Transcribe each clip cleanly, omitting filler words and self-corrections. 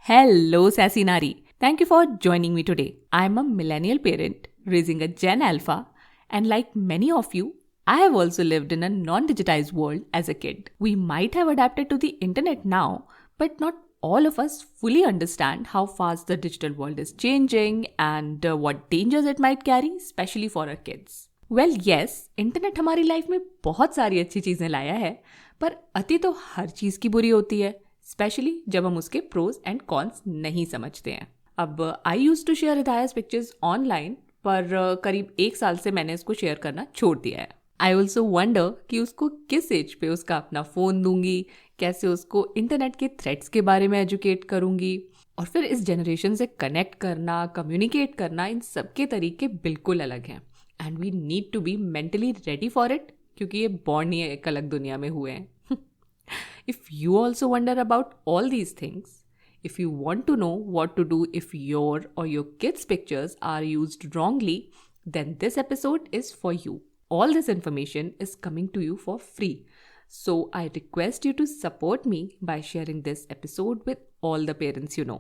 Hello, Sassy Nari. Thank you for joining me today. I'm a millennial parent raising a Gen Alpha, and like many of you, I have also lived in a non digitized world as a kid. We might have adapted to the internet now, but not all of us fully understand how fast the digital world is changing and what dangers it might carry, especially for our kids. Well yes internet हमारी life में बहुत सारी अच्छी चीज़ें लाया है पर अति तो हर चीज़ की बुरी होती है स्पेशली जब हम उसके प्रोज एंड कॉन्स नहीं समझते हैं अब आई यूज टू शेयर हिदायस पिक्चर्स ऑनलाइन पर करीब 1 साल से मैंने इसको शेयर करना छोड़ दिया है आई ऑल्सो वंडर कि उसको किस एज पे उसका अपना फ़ोन दूंगी कैसे उसको इंटरनेट के थ्रेट्स के बारे में एजुकेट करूंगी और फिर इस जनरेशन से कनेक्ट करना कम्युनिकेट करना इन सब के तरीके बिल्कुल अलग हैं and we need to be mentally ready for it क्योंकि ये बॉर्न ही एक अलग दुनिया में हुए हैं if you also wonder about all these things if you want to know what to do if your और your kids pictures are used wrongly, then this episode is for you. All this information is coming to you for free. So I request you to support me by sharing this episode with all the parents you know.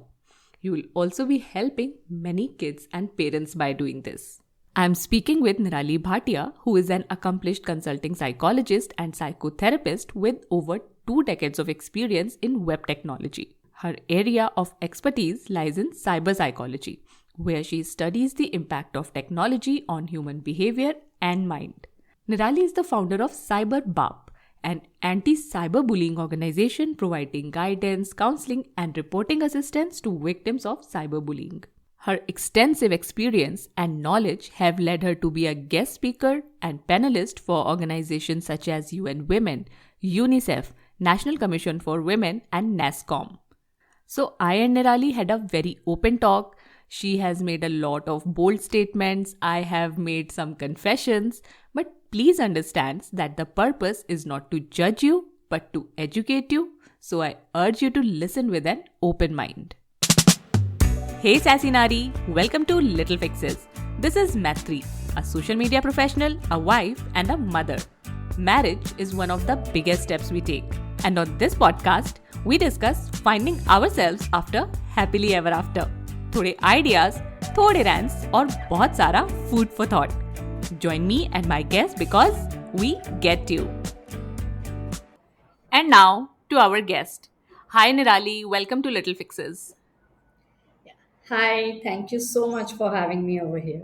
You will also be helping many kids and parents by doing this. I'm speaking with Nirali Bhatia, who is an accomplished consulting psychologist and psychotherapist with over 2 decades of experience in web technology. Her area of expertise lies in cyber psychology, where she studies the impact of technology on human behavior and mind. Nirali is the founder of CyberBAP, an anti-cyberbullying organization providing guidance, counseling, and reporting assistance to victims of cyberbullying. Her extensive experience and knowledge have led her to be a guest speaker and panelist for organizations such as UN Women, UNICEF, National Commission for Women, and NASSCOM. So I and Nirali had a very open talk. She has made a lot of bold statements. I have made some confessions. But please understand that the purpose is not to judge you, but to educate you. So I urge you to listen with an open mind. Hey Sassy Nari, welcome to Little Fixes. This is Maitri, a social media professional, a wife, and a mother. Marriage is one of the biggest steps we take. And on this podcast, we discuss finding ourselves after happily ever after. थोड़े ideas, थोड़े rants और बहुत सारा food for thought. Join me and my guests because we get you. And now to our guest. Hi Nirali, welcome to Little Fixes. Hi, thank you so much for having me over here.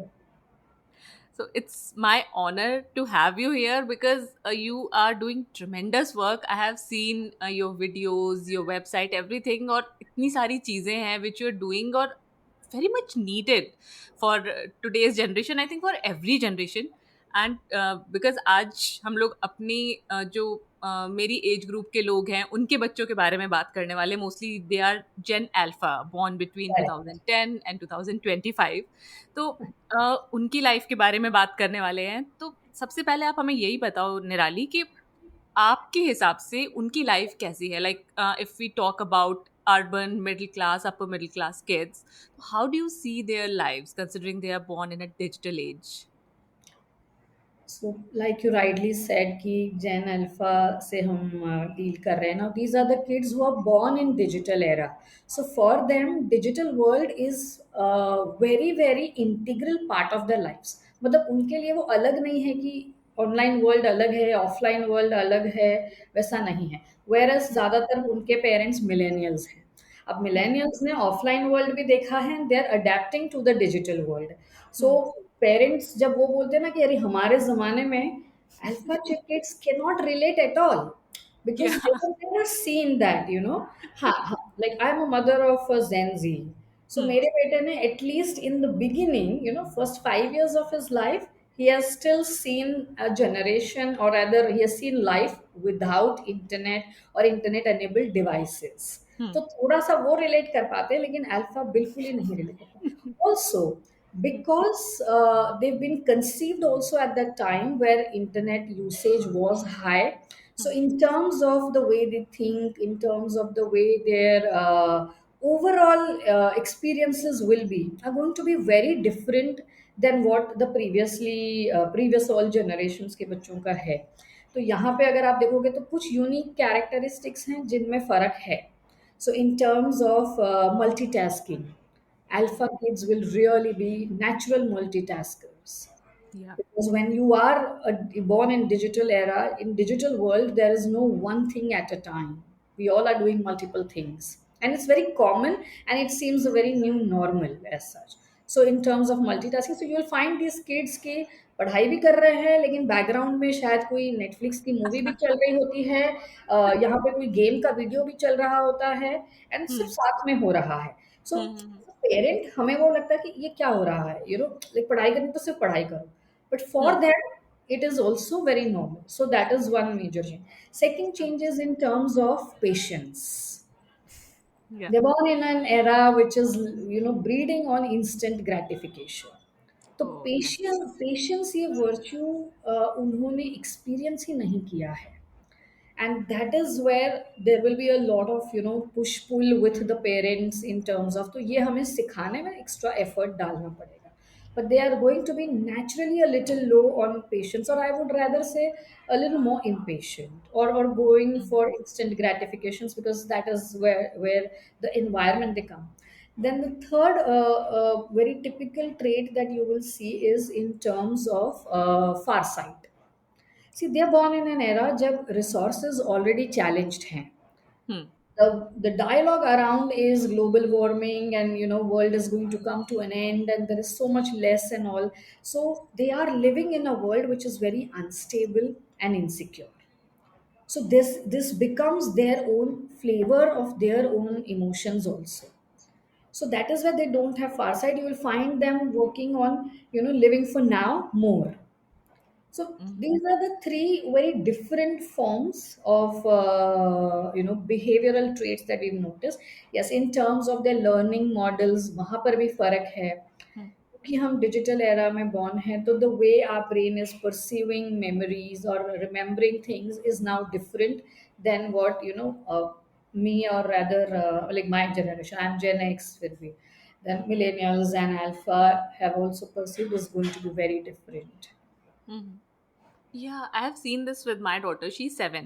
So it's my honor to have you here because you are doing tremendous work. I have seen your videos, your website, everything और इतनी सारी चीज़ें हैं which you're doing और very much needed for today's generation. I think for every generation. And because आज हम लोग अपनी जो मेरी एज ग्रुप के लोग हैं उनके बच्चों के बारे में बात करने वाले mostly they are Gen Alpha born between Correct. 2010 and 2025 तो उनकी लाइफ के बारे में बात करने वाले हैं तो सबसे पहले आप हमें यही बताओ निराली कि आपके हिसाब से उनकी लाइफ कैसी है like if we talk about urban middle class upper middle class kids how do you see their lives considering they are born in a digital age. So, like you rightly said, कि Gen Alpha से हम deal कर रहे हैं now. These are the kids who are born in digital era. So for them, digital world is very very integral part of their lives. मतलब उनके लिए वो अलग नहीं है कि ऑनलाइन वर्ल्ड अलग है ऑफलाइन वर्ल्ड अलग है वैसा नहीं है वेरस ज़्यादातर उनके पेरेंट्स मिलेनियल्स हैं अब मिलेनियल्स ने ऑफलाइन वर्ल्ड भी देखा है they are adapting to the digital world so parents जब वो बोलते हैं ना कि अरे हमारे ज़माने में alpha kids can not relate at all because Yeah. they have never seen that, you know. Like I'm a mother of a Gen Z. So Hmm. मेरे बेटे ने at least in the beginning, you know, first 5 years of his life, he has still seen a generation or rather he has seen life without internet or internet enabled devices. Hmm. तो थोड़ा सा वो relate कर पाते हैं लेकिन alpha बिल्कुल ही नहीं relate कर पाते also because they've been conceived also at that time where internet usage was high so in terms of the way they think in terms of the way their overall experiences will be are going to be very different than what the previous all generations के बच्चों का है तो यहाँ पे अगर आप देखोगे तो कुछ यूनिक कैरेक्टरिस्टिक्स हैं जिनमें फ़र्क है So in terms of multitasking, alpha kids will really be natural multitaskers, Yeah. because when you are born in digital era, in digital world, there is no one thing at a time. We all are doing multiple things, and it's very common, and it seems a very new normal as such. So in terms of multitasking, so you will find these kids के पढ़ाई भी कर रहे हैं लेकिन background में शायद कोई नेटफ्लिक्स की मूवी भी चल रही होती है, यहाँ पे कोई गेम का वीडियो भी चल रहा होता है, एंड सिर्फ Hmm. साथ में हो रहा है. सो Hmm. पेरेंट हमें वो लगता है कि ये क्या हो रहा है, लाइक पढ़ाई करनी तो सिर्फ पढ़ाई करो, but for Hmm. them it is also very normal. So that is one major change. Second change is in terms of patience. Yeah. They're born in an era which is, breeding on instant gratification. तो Oh, yes. Patience ये virtue उन्होंने experience ही नहीं किया है, and that is where there will be a lot of push pull with the parents in terms of, तो ये हमें सिखाने में एक्स्ट्रा एफर्ट डालना पड़ेगा, but they are going to be naturally a little low on patience, or I would rather say a little more impatient, or going Hmm. for instant gratifications, because that is where the environment they come. Then the third very typical trait that you will see is in terms of farsight. See, they are born in an era जब resources already challenged हैं. Hmm. The dialogue around is global warming, and world is going to come to an end, and there is so much less and all. So they are living in a world which is very unstable and insecure. So this becomes their own flavor of their own emotions also. So that is where they don't have farsight. You will find them working on living for now more. So Hmm. these are the three very different forms of behavioral traits that we've noticed. Yes, in terms of their learning models, वहाँ पर भी फर्क है. Hmm. क्योंकि हम digital era में born हैं, तो the way our brain is perceiving memories or remembering things is now different than what me, or rather like my generation. I'm Gen X फिर भी. Then millennials and alpha have also perceived is going to be very different. Hmm. या आई have seen this with my daughter, she is 7.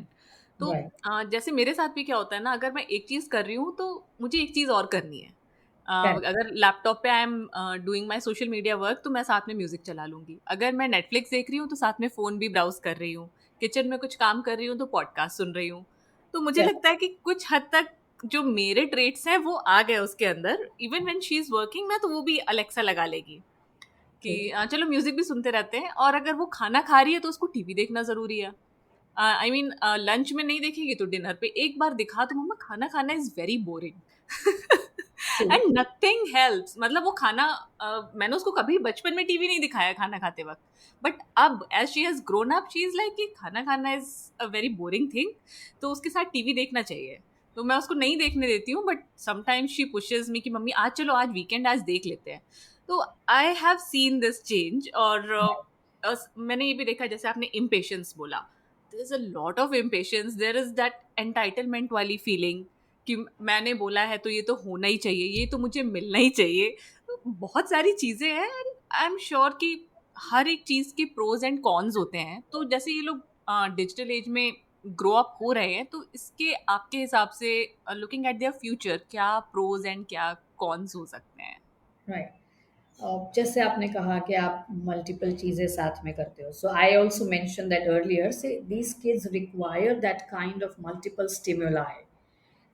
तो Right. जैसे मेरे साथ भी क्या होता है ना, अगर मैं एक चीज़ कर रही हूँ तो मुझे एक चीज़ और करनी है. Correct. अगर लैपटॉप पे आई am doing my social media work तो मैं साथ में म्यूजिक चला लूंगी. अगर मैं नेटफ्लिक्स देख रही हूँ तो साथ में फ़ोन भी ब्राउज कर रही हूँ. किचन में कुछ काम कर रही हूँ तो पॉडकास्ट सुन रही हूँ. तो मुझे Correct. लगता है कि कुछ हद तक जो मेरे ट्रेट्स हैं वो आ गए उसके अंदर. Even when she is working ना, तो वो भी अलेक्सा लगा लेगी कि True. चलो म्यूजिक भी सुनते रहते हैं. और अगर वो खाना खा रही है तो उसको टीवी देखना जरूरी है. आई मीन लंच में नहीं देखेगी तो डिनर पे एक बार दिखा तो मम्मा खाना खाना is very boring. True. And nothing helps. मतलब वो खाना मैंने उसको कभी बचपन में टीवी नहीं दिखाया खाना खाते वक्त. बट अब as she has grown up she is like कि खाना खाना is a very boring thing, तो उसके साथ टीवी देखना चाहिए. तो मैं उसको नहीं देखने देती हूँ, but sometimes she pushes me कि मम्मी आज चलो, आज वीकेंड, आज देख लेते हैं. तो I have seen this change. और मैंने ये भी देखा, जैसे आपने इम्पेशंस बोला, there is a lot of impatience. There is that entitlement वाली फीलिंग कि मैंने बोला है तो ये तो होना ही चाहिए, ये तो मुझे मिलना ही चाहिए. तो बहुत सारी चीज़ें हैं, एंड आई एम श्योर कि हर एक चीज़ के प्रोज एंड कॉन्स होते हैं. तो जैसे ये लोग डिजिटल एज में ग्रो अप हो रहे हैं, तो इसके आपके हिसाब से लुकिंग एट देयर फ्यूचर क्या प्रोज एंड क्या कॉन्स हो सकते हैं? राइट. जैसे आपने कहा कि आप मल्टीपल चीज़ें साथ में करते हो, so I also mention that earlier से these kids require that kind of multiple stimuli.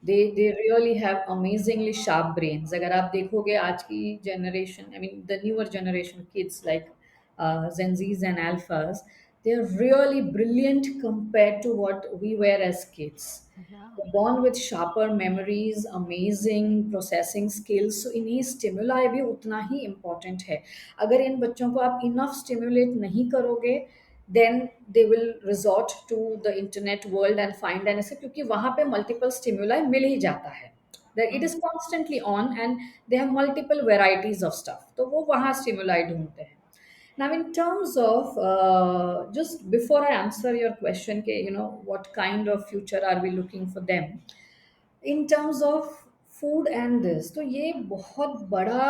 they really have amazingly sharp brains. अगर आप देखोगे आज की generation, I mean the newer generation kids like Gen Zs and Alphas, they are really brilliant compared to what we were as kids. Yeah. They're born with sharper memories, amazing processing skills. So इन्हें stimuli भी उतना ही important है. अगर इन बच्चों को आप enough stimulate नहीं करोगे, then they will resort to the internet world and find an essay, क्योंकि वहाँ पे multiple stimuli मिल ही जाता है. That it is Mhm. constantly on, and they have multiple varieties of stuff. तो वो वहाँ stimuli ढूंढते हैं. Now, in terms of just before I answer your question, के, what kind of future are we looking for them? In terms of food and this, तो ये बहुत बड़ा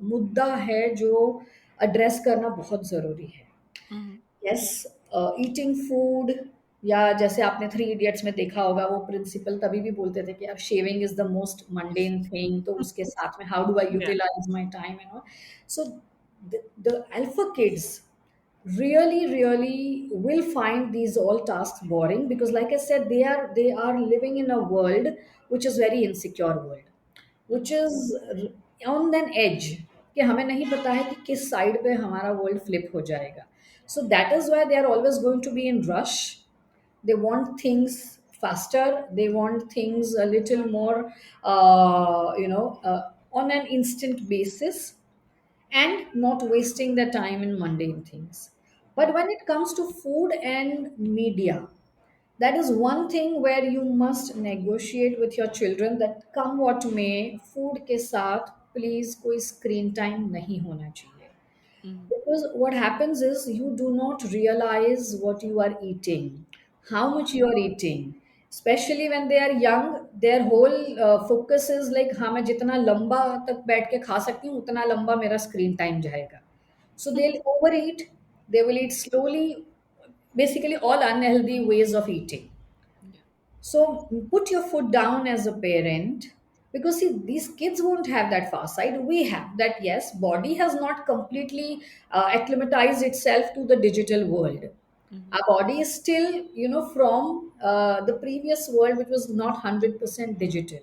मुद्दा है जो address करना बहुत ज़रूरी है. Mhm. Yes, eating food, या जैसे आपने थ्री इडियट्स में देखा होगा, वो प्रिंसिपल तभी भी बोलते थे कि अब shaving is the most mundane thing, तो उसके साथ में how do I Yeah. Utilize my time and all. So the alpha kids really will find these all tasks boring, because like I said, they are living in a world which is very insecure world, which is on an edge, कि हमें नहीं पता है कि किस side पे हमारा world flip हो जाएगा. So that is why they are always going to be in rush. They want things faster, they want things a little more, on an instant basis, and not wasting their time in mundane things. But when it comes to food and media, that is one thing where you must negotiate with your children that come what may, food के साथ please कोई screen time नहीं होना चाहिए. Mm. Because what happens is you do not realize what you are eating, how much you are eating. Especially when they are young, their whole focus is like हाँ मैं जितना लंबा तक बैठ के खा सकती हूँ उतना लंबा मेरा screen time जाएगा. So they'll overeat, they will eat slowly, basically all unhealthy ways of eating. Yeah. So put your foot down as a parent, because see, these kids won't have that far side. We have that. Yes, body has not completely acclimatized itself to the digital world. Mhm. Our body is still, from the previous world, which was not 100% digital.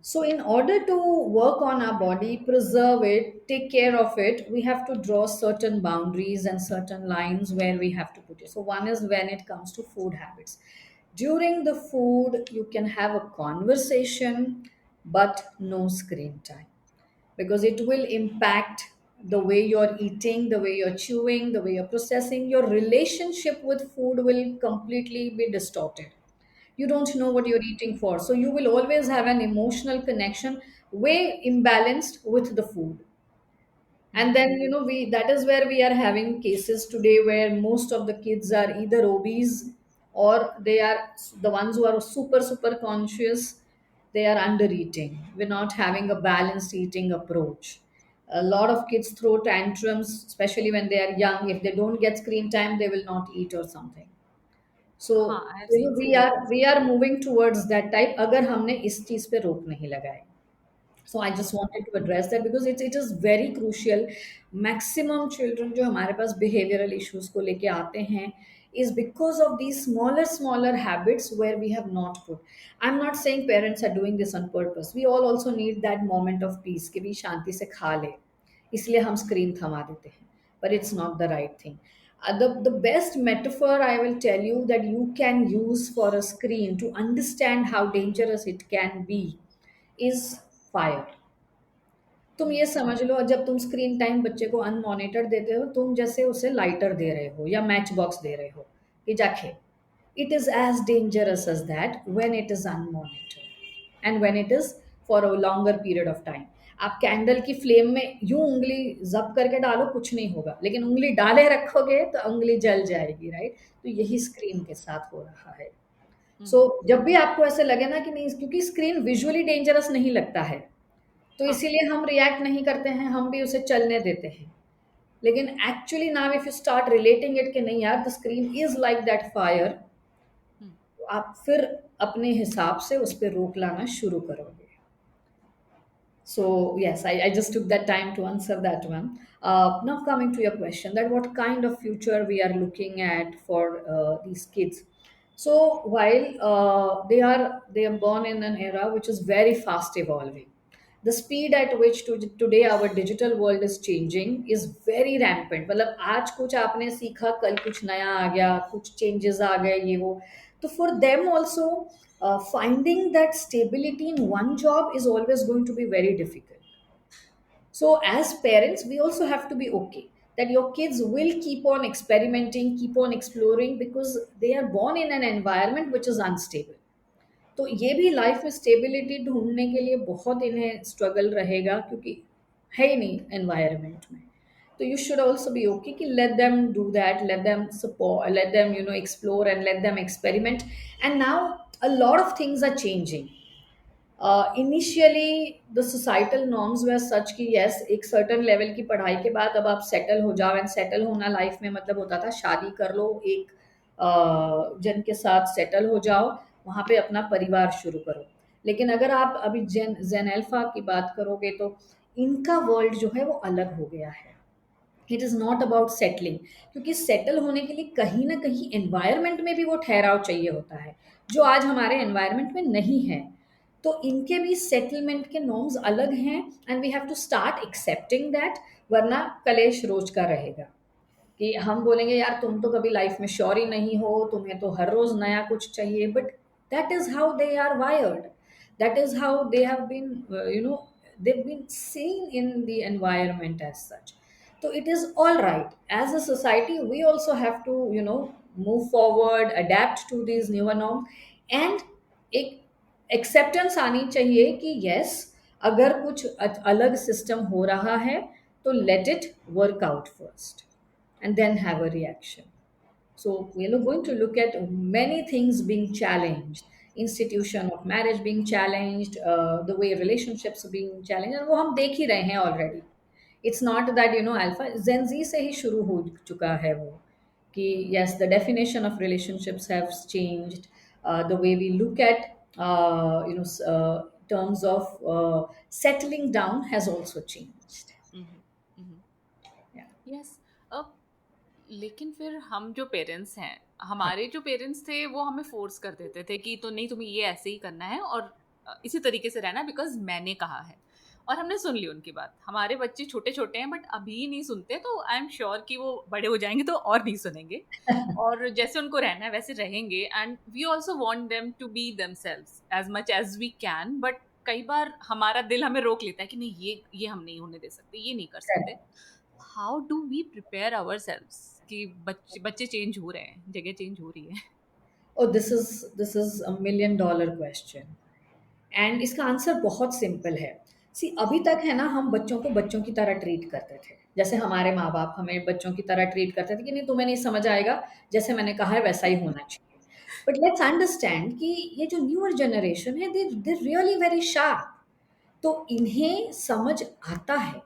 So, in order to work on our body, preserve it, take care of it, we have to draw certain boundaries and certain lines where we have to put it. So, one is when it comes to food habits. During the food, you can have a conversation, but no screen time, because it will impact the way you're eating, the way you're chewing, the way you're processing. Your relationship with food will completely be distorted. You don't know what you're eating for, so you will always have an emotional connection way imbalanced with the food. And then, we that is where we are having cases today where most of the kids are either obese, or they are the ones who are super conscious, they are under eating. We're not having a balanced eating approach. A lot of kids throw tantrums, especially when they are young. If they don't get screen time, they will not eat or something. सो हाँ, I have seen we few of are them. We are moving towards that type, अगर हमने इस चीज पे रोक नहीं लगाए. So I just wanted to address that, because it is very crucial. Maximum children जो हमारे पास बिहेवियरल इश्यूज को लेके आते हैं is because of these smaller habits where we have not put. I'm not saying parents are doing this on purpose. We all also need that moment of peace कि भी शांति से खा ले, इसलिए हम स्क्रीन थमा देते हैं. But it's not the right thing. The best metaphor I will tell you that you can use for a screen to understand how dangerous it can be is fire. तुम ये समझ लो, जब तुम स्क्रीन टाइम बच्चे को अनमॉनिटर देते हो, तुम जैसे उसे लाइटर दे रहे हो या मैच बॉक्स दे रहे हो कि जाके. It is as dangerous as that when it is unmonitored and when it is for a longer period of time. आप कैंडल की फ्लेम में यूं उंगली जब करके डालो, कुछ नहीं होगा, लेकिन उंगली डाले रखोगे तो उंगली जल जाएगी, राइट? तो यही स्क्रीन के साथ हो रहा है. सो जब भी आपको ऐसे लगे ना कि नहीं, क्योंकि स्क्रीन विजुअली डेंजरस नहीं लगता है, तो हाँ. इसीलिए हम रिएक्ट नहीं करते हैं, हम भी उसे चलने देते हैं. लेकिन actually now if you start relating it कि नहीं यार, the screen is like that fire, Hmm. तो आप फिर अपने हिसाब से उस पर रोक लाना शुरू करोगे. So yes, I just took that time to answer that one. Now coming to your question, that what kind of future we are looking at for these kids. So while they are born in an era which is very fast evolving, the speed at which today our digital world is changing is very rampant. मतलब आज कुछ आपने सीखा, कल कुछ नया आ गया, कुछ changes आ गए, ये वो. तो for them also, finding that stability in one job is always going to be very difficult. So, as parents, we also have to be okay that your kids will keep on experimenting, keep on exploring, because they are born in an environment which is unstable. तो ये भी life में stability ढूंढने के लिए बहुत इन्हें struggle रहेगा, क्योंकि है ही नहीं एनवायरनमेंट में. तो you should also be okay कि let them do that, let them support, let them explore and let them experiment. And now a lot of things are changing. Initially the societal norms were such कि yes, एक certain level की पढ़ाई के बाद अब आप settle हो जाओ, एंड सेटल होना लाइफ में मतलब होता था शादी कर लो, एक जिनके साथ सेटल हो जाओ, वहाँ पे अपना परिवार शुरू करो। लेकिन अगर आप अभी जेन अल्फा की बात करोगे तो इनका वर्ल्ड जो है वो अलग हो गया है। It is not about settling, क्योंकि सेटल होने के लिए कहीं ना कहीं एनवायरनमेंट में भी वो ठहराव चाहिए होता है, जो आज हमारे एनवायरनमेंट में नहीं है। तो इनके भी सेटलमेंट के नॉर्म्स अलग हैं, and we have to start accepting that, वरना कलेश रोज का रहेगा। कि हम बोलेंगे यार तुम तो कभी लाइफ में श्योर ही नहीं हो, तुम्हें तो हर रोज नया कुछ चाहिए, but that is how they are wired, that is how they have been, you know, they've been seen in the environment as such. So it is all right, as a society we also have to, you know, move forward, adapt to these newer norms, and एक acceptance आनी चाहिए कि yes, अगर कुछ अलग system हो रहा है तो let it work out first and then have a reaction. So we're going to look at many things being challenged, institution of marriage being challenged, the way relationships are being challenged, and वो हम देख ही रहे हैं already. It's not that, you know, alpha Gen Z से ही शुरू हो चुका है वो, कि yes, the definition of relationships has changed, the way we look at, you know, terms of settling down has also changed. Yeah. Yes. अब लेकिन फिर हम जो पेरेंट्स हैं, हमारे जो पेरेंट्स थे वो हमें फोर्स कर देते थे कि तो नहीं, तुम्हें ये ऐसे ही करना है और इसी तरीके से रहना, बिकॉज मैंने कहा है। और हमने सुन ली उनकी बात। हमारे बच्चे छोटे छोटे हैं बट अभी नहीं सुनते, तो आई एम श्योर कि वो बड़े हो जाएंगे तो और नहीं सुनेंगे, और जैसे उनको रहना है वैसे रहेंगे। And we also want them to be themselves as much as we can, but कई बार हमारा दिल हमें रोक लेता है कि नहीं, ये हम नहीं होने दे सकते, ये नहीं कर सकते। How do we prepare ourselves कि बच्चे बच्चे चेंज हो रहे हैं, जगह चेंज हो रही है। Oh, this is a $1 million question. And इसका आंसर बहुत सिंपल है। सी अभी तक है ना, हम बच्चों को बच्चों की तरह ट्रीट करते थे, जैसे हमारे माँ बाप हमें बच्चों की तरह ट्रीट करते थे कि नहीं तुम्हें नहीं समझ आएगा, जैसे मैंने कहा है वैसा ही होना चाहिए। बट लेट्स अंडरस्टैंड कि ये जो न्यूअर जनरेशन है, दे रियली वेरी शार्प। तो इन्हें समझ आता है,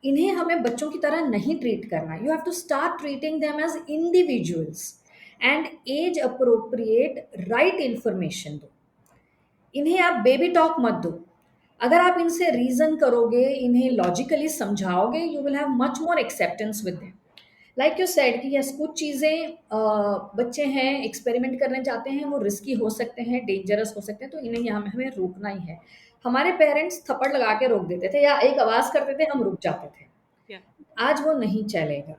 इन्हें हमें बच्चों की तरह नहीं ट्रीट करना। You have to start treating them as individuals, and as appropriate right information दो। इन्हें आप बेबी टॉक मत दो। अगर आप इनसे रीजन करोगे, इन्हें लॉजिकली समझाओगे, you will have much more acceptance with them. Like you said कि यस, कुछ चीज़ें बच्चे हैं एक्सपेरिमेंट करने चाहते हैं, वो रिस्की हो सकते हैं, डेंजरस हो सकते हैं, तो इन्हें यहाँ हमें रोकना ही है। हमारे पेरेंट्स थप्पड़ लगा के रोक देते थे या एक आवाज़ करते थे, हम रुक जाते थे। Yeah. आज वो नहीं चलेगा।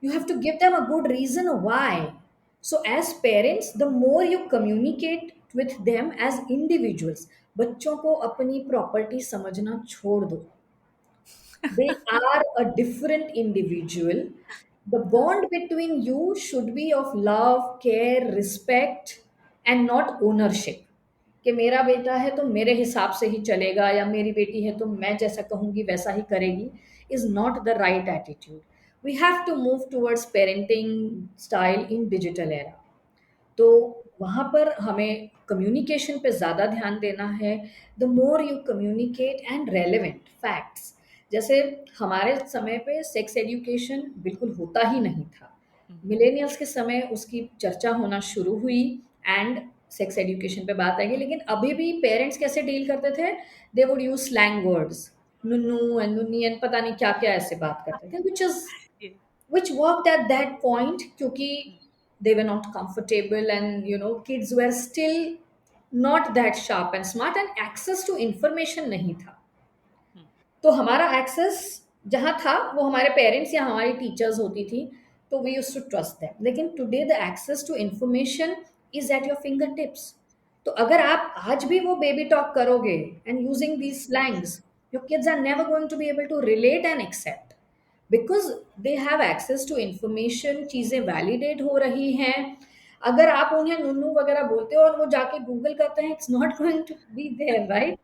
You have to give them a good reason why. So as parents, the more you communicate with them as individuals, बच्चों को अपनी प्रॉपर्टी समझना छोड़ दो। They are a different individual. The bond between you should be of love, care, respect, and not ownership. कि मेरा बेटा है तो मेरे हिसाब से ही चलेगा, या मेरी बेटी है तो मैं जैसा कहूंगी वैसा ही करेगी, is not the right attitude. We have to move towards parenting style in digital era. तो वहाँ पर हमें कम्युनिकेशन पे ज़्यादा ध्यान देना है। The more you communicate and relevant facts, जैसे हमारे समय पे सेक्स एजुकेशन बिल्कुल होता ही नहीं था। मिलेनियल्स के समय उसकी चर्चा होना शुरू हुई, एंड सेक्स एजुकेशन पे बात आएगी। लेकिन अभी भी पेरेंट्स कैसे डील करते थे, they would use slang words, नुन्नू एंड नुन्नी एंड पता नहीं क्या क्या ऐसे बात करते थे, Yeah. which worked at that point, क्योंकि they were not comfortable, and you know, kids were still not that sharp and smart, and access to information नहीं था। तो हमारा एक्सेस जहाँ था वो हमारे पेरेंट्स या हमारी टीचर्स होती थी, तो we use to trust them. लेकिन today the access to information is at your fingertips. तो अगर आप आज भी वो बेबी टॉक करोगे and using these slangs, your kids are never going to be able to relate and accept, because they have access to information, चीज़ें validate हो रही हैं। अगर आप उन्हें नुन्नू वगैरह बोलते हो और वो जाके गूगल करते हैं, it's not going to be there, right?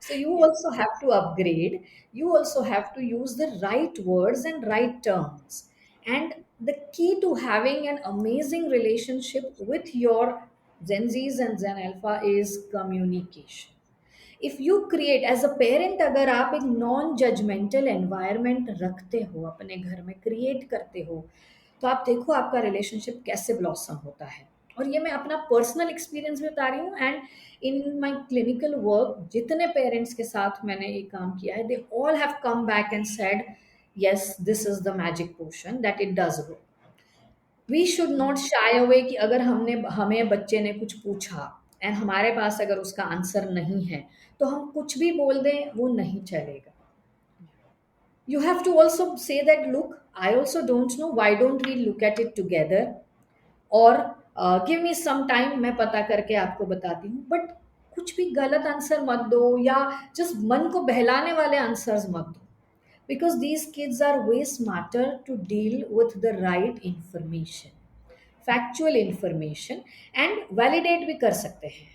So you Yeah. also have to upgrade. You also have to use the right words and right terms. And the key to having an amazing relationship with your Gen Zs and Gen Alpha is communication. If you create as a parent, अगर आप एक non judgemental environment रखते हो, अपने घर में create करते हो, तो आप देखो आपका रिलेशनशिप कैसे ब्लॉसम होता है। और ये मैं अपना पर्सनल एक्सपीरियंस भी बता रही हूँ, and in my clinical work जितने पेरेंट्स के साथ मैंने ये काम किया है, they all have come back and said yes this is the magic potion that it does work. We should not shy away कि अगर हमने हमें बच्चे ने कुछ पूछा एंड हमारे पास अगर उसका आंसर नहीं है तो हम कुछ भी बोल दें, वो नहीं चलेगा। You have to also say that look, I also don't know, why don't we look at it together, और गिव मी सम टाइम, मैं पता करके आपको बताती हूँ। बट कुछ भी गलत आंसर मत दो, या जस्ट मन को बहलाने वाले आंसर्स मत दो, because these kids are way smarter to deal with the right information, factual information, and validate भी कर सकते हैं।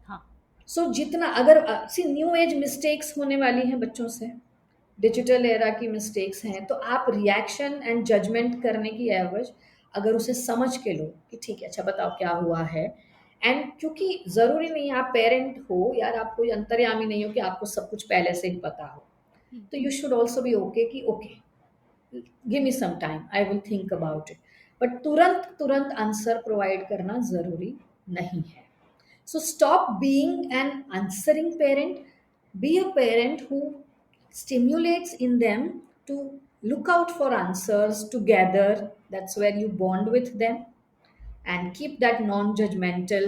हाँ। सो जितना अगर सी न्यू एज मिस्टेक्स होने वाली हैं बच्चों से, डिजिटल एरा की मिस्टेक्स हैं, तो आप रिएक्शन एंड जजमेंट करने की एवज अगर उसे समझ के लो कि ठीक है अच्छा बताओ क्या हुआ है। एंड क्योंकि ज़रूरी नहीं आप पेरेंट हो यार, आप कोई अंतर्यामी नहीं हो कि आपको सब कुछ पहले से ही पता हो, तो you should also be okay कि okay give me some time, I will think about it. But तुरंत तुरंत आंसर प्रोवाइड करना ज़रूरी नहीं है। So stop being an answering parent. Be a parent who stimulates in them to look out for answers together. That's where you bond with them and keep that non-judgmental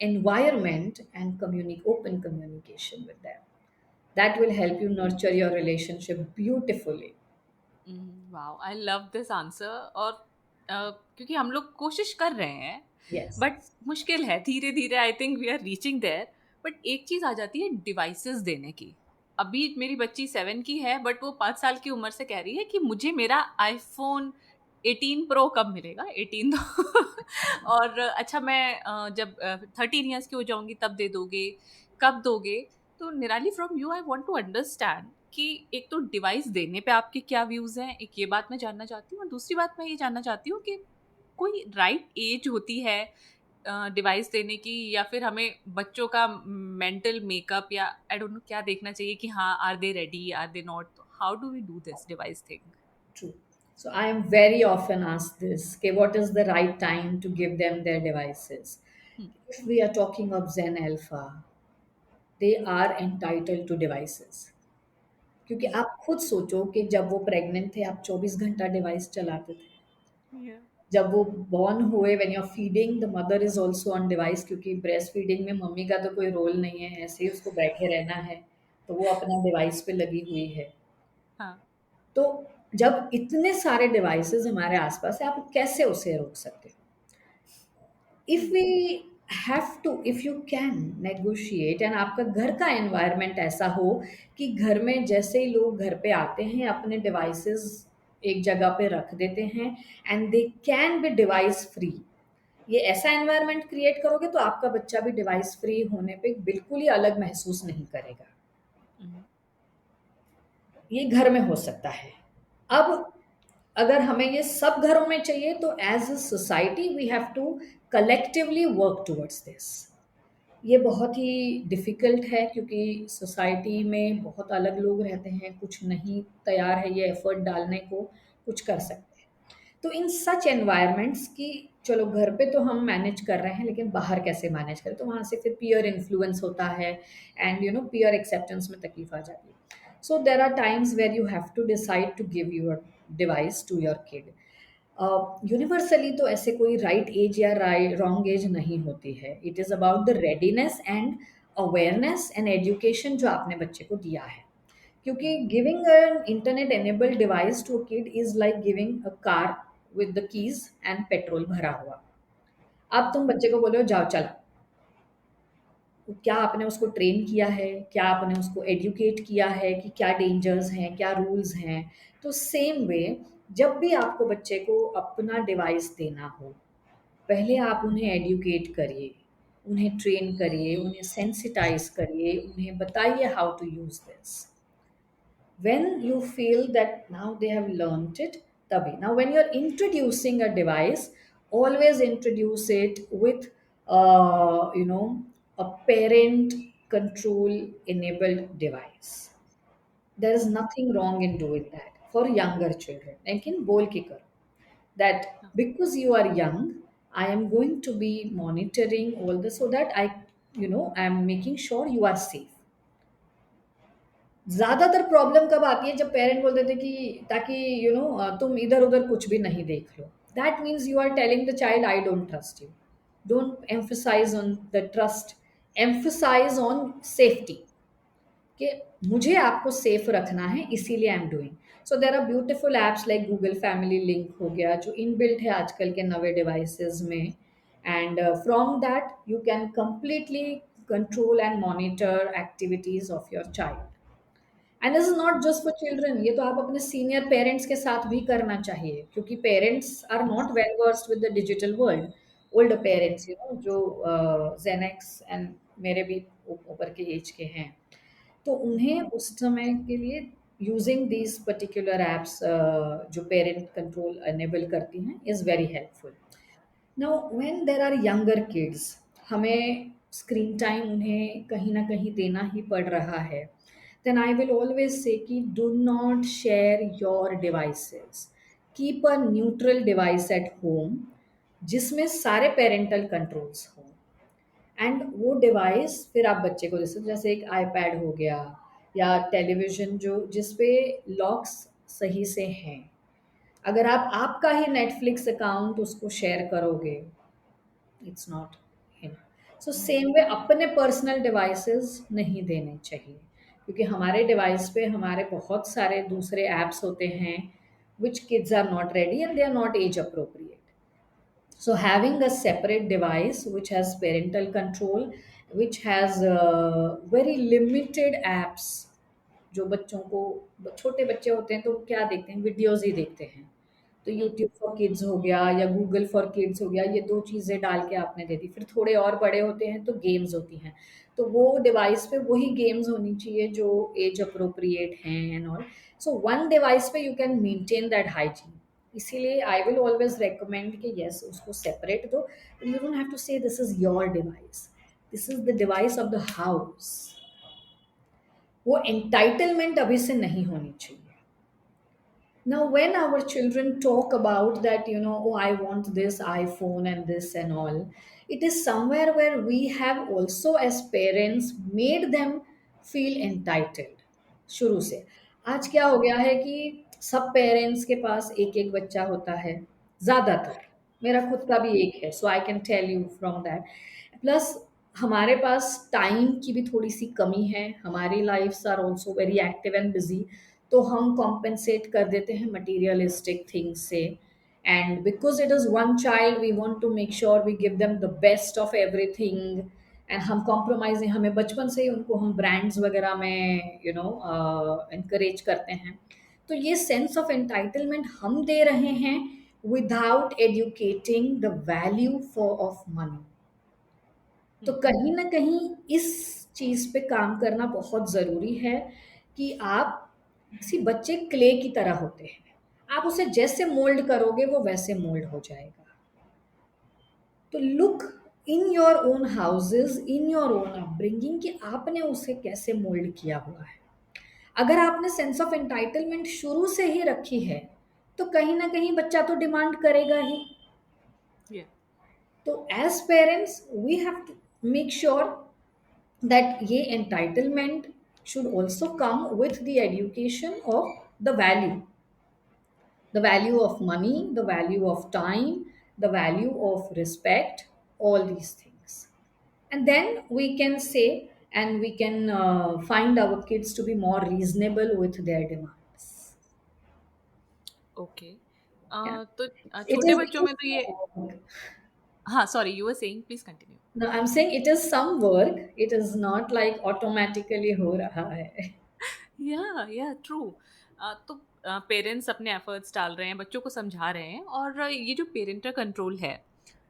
environment and open communication with them. That will help you nurture your relationship beautifully. Wow, I love this answer. और क्योंकि हम लोग कोशिश कर रहे हैं, Yes. But मुश्किल है, धीरे धीरे I think we are reaching there. But एक चीज़ आ जाती है डिवाइसेस देने की। अभी मेरी बच्ची 7 की है, बट वो 5 साल की उम्र से कह रही है कि मुझे मेरा आईफोन 18 प्रो कब मिलेगा, 18 दो। और अच्छा मैं जब 13 ईयर्स की हो जाऊंगी तब दे दोगे, कब दोगे? तो Nirali, from you I want to understand कि एक तो डिवाइस देने पे आपके क्या व्यूज़ हैं, एक ये बात मैं जानना चाहती हूँ। और दूसरी बात मैं ये जानना चाहती हूँ कि कोई राइट एज होती है डिवाइस देने की, या फिर हमें बच्चों का मेंटल मेकअप या आई डोंट नो क्या देखना चाहिए कि हाँ are they ready, are they not? How do we do this device thing? True. So I am very often asked this, okay, what is the right time to give them their devices? If we are talking of Zen Alpha, they are entitled to devices. क्योंकि आप खुद सोचो कि जब वो pregnant थे आप 24 घंटा डिवाइस चलाते थे। जब वो बॉर्न हुए, when you are feeding the mother is also on device, क्योंकि ब्रेस्ट फीडिंग में मम्मी का तो कोई रोल नहीं है, ऐसे ही उसको बैठे रहना है, तो वो अपना डिवाइस पे लगी हुई है। हाँ। तो जब इतने सारे डिवाइसेस हमारे आसपास है, आप कैसे उसे रोक सकते हो? If we have to, if you can negotiate, and आपका घर का एनवायरनमेंट ऐसा हो कि घर में जैसे ही लोग घर पे आते हैं अपने डिवाइसेस एक जगह पे रख देते हैं, and they can be device free. ये ऐसा एनवायरनमेंट क्रिएट करोगे तो आपका बच्चा भी डिवाइस फ्री होने पे बिल्कुल ही अलग महसूस नहीं करेगा। ये घर में हो सकता है। अब अगर हमें ये सब घरों में चाहिए तो as a society we have to collectively work towards this. ये बहुत ही डिफ़िकल्ट है क्योंकि सोसाइटी में बहुत अलग लोग रहते हैं, कुछ नहीं तैयार है ये एफर्ट डालने को, कुछ कर सकते हैं। तो इन सच एनवायरनमेंट्स की चलो घर पे तो हम मैनेज कर रहे हैं, लेकिन बाहर कैसे मैनेज करें? तो वहाँ से फिर पीयर इन्फ्लुएंस होता है, and you know peer acceptance में तकलीफ आ जाती है। So there are times where you have to decide to give your device to your kid. Universally तो ऐसे कोई राइट एज या रॉन्ग एज नहीं होती है। It is about the readiness and awareness and education जो आपने बच्चे को दिया है। क्योंकि giving an internet enabled device to a kid is like giving a car with the keys and petrol भरा हुआ। अब तुम बच्चे को बोलो जाओ चल, तो क्या आपने उसको ट्रेन किया है? क्या आपने उसको एजुकेट किया है कि क्या डेंजर्स हैं, क्या रूल्स हैं? तो सेम वे जब भी आपको बच्चे को अपना डिवाइस देना हो, पहले आप उन्हें एजुकेट करिए, उन्हें ट्रेन करिए, उन्हें सेंसिटाइज करिए, उन्हें बताइए how to use this. When you feel that now they have learnt it, tabhi. Now when you're introducing a device, always introduce it with you know a parent control enabled device. There is nothing wrong in doing that. For younger children, लेकिन बोल के करो that because you are young, I am going to be monitoring all this so that I am making sure you are safe. ज्यादातर problem कब आती है, जब parent बोल देते कि ताकि तुम इधर उधर कुछ भी नहीं देख लो. That means you are telling the child I don't trust you. Don't emphasise on the trust, emphasise on safety, कि मुझे आपको सेफ रखना है इसीलिए I am doing. So there are beautiful apps like Google Family Link हो गया, जो inbuilt है आजकल के नवे डिवाइसेस में. And from that you can completely control and monitor activities of your child. And this is not just for children, ये तो आप अपने सीनियर पेरेंट्स के साथ भी करना चाहिए, क्योंकि parents are not well versed with the digital world. Old parents जो जेनेक्स एंड मेरे भी ऊपर के एज के हैं, तो उन्हें उस समय के लिए यूजिंग दीज पर्टिकुलर एप्स जो पेरेंट कंट्रोल एनेबल करती हैं is very helpful. Now when there are younger kids, हमें स्क्रीन टाइम उन्हें कहीं ना कहीं देना ही पड़ रहा है. Then I will always say कि do not share your devices. Keep a neutral device at home जिसमें सारे पेरेंटल कंट्रोल्स हों. एंड वो डिवाइस फिर आप बच्चे को जैसे जैसे एक आईपैड हो गया या टेलीविज़न जो जिस पे लॉक्स सही से हैं. अगर आप आपका ही नेटफ्लिक्स अकाउंट उसको शेयर करोगे, it's not in. So same way अपने पर्सनल डिवाइसेस नहीं देने चाहिए, क्योंकि हमारे डिवाइस पे हमारे बहुत सारे दूसरे ऐप्स होते हैं which kids are not ready and they are not age appropriate. So having a separate device which has parental control, which has very limited apps. जो बच्चों को, छोटे बच्चे होते हैं तो वो क्या देखते हैं, वीडियोस ही देखते हैं. तो यूट्यूब फॉर किड्स हो गया या गूगल फॉर किड्स हो गया, ये दो चीज़ें डाल के आपने दे दी. फिर थोड़े और बड़े होते हैं तो गेम्स होती हैं, तो वो डिवाइस पे वही गेम्स होनी चाहिए जो एज अप्रोप्रिएट हैं and all. So one device पे you can maintain that hygiene. इसीलिए आई विल ऑलवेज रेकमेंड कि यस उसको सेपरेट दो. You don't have to say this is your device, this is the device of the house. वो entitlement अभी से नहीं होनी चाहिए. Now, when our children talk about that, oh, I want this iPhone and this and all, it is somewhere where we have also, as parents, made them feel entitled. शुरू से आज क्या हो गया है कि सब पेरेंट्स के पास एक एक बच्चा होता है, ज़्यादातर. मेरा खुद का भी एक है, so I can tell you from that. Plus हमारे पास टाइम की भी थोड़ी सी कमी है, हमारी lifes are also very active and busy. तो हम कॉम्पेंसेट कर देते हैं मटीरियलिस्टिक थिंग्स से. And because it is one child we want to make sure we give them the best of everything. And हम कॉम्प्रोमाइज, हमें बचपन से ही उनको हम ब्रांड्स वगैरह में इनकरेज करते हैं. तो ये सेंस ऑफ एंटाइटलमेंट हम दे रहे हैं without educating the value for of money. तो कहीं ना कहीं इस चीज़ पे काम करना बहुत ज़रूरी है कि आप किसी बच्चे क्ले की तरह होते हैं, आप उसे जैसे मोल्ड करोगे वो वैसे मोल्ड हो जाएगा. तो look in your own houses, in your own upbringing, कि आपने उसे कैसे मोल्ड किया हुआ है. अगर आपने सेंस ऑफ एंटाइटलमेंट शुरू से ही रखी है तो कहीं ना कहीं बच्चा तो डिमांड करेगा ही. Yeah. तो as parents we have to make sure that ye entitlement should also come with the education of the value of money, the value of time, the value of respect, all these things. And then we can say, and we can find our kids to be more reasonable with their demands. Okay. Yeah, तो it छोटे is, बच्चों में तो ये, हाँ sorry you were saying, please continue. no, I'm saying it is some work, it is not like automatically हो रहा है. या ट्रू. तो पेरेंट्स अपने एफर्ट्स डाल रहे हैं, बच्चों को समझा रहे हैं, और ये जो पेरेंटल कंट्रोल है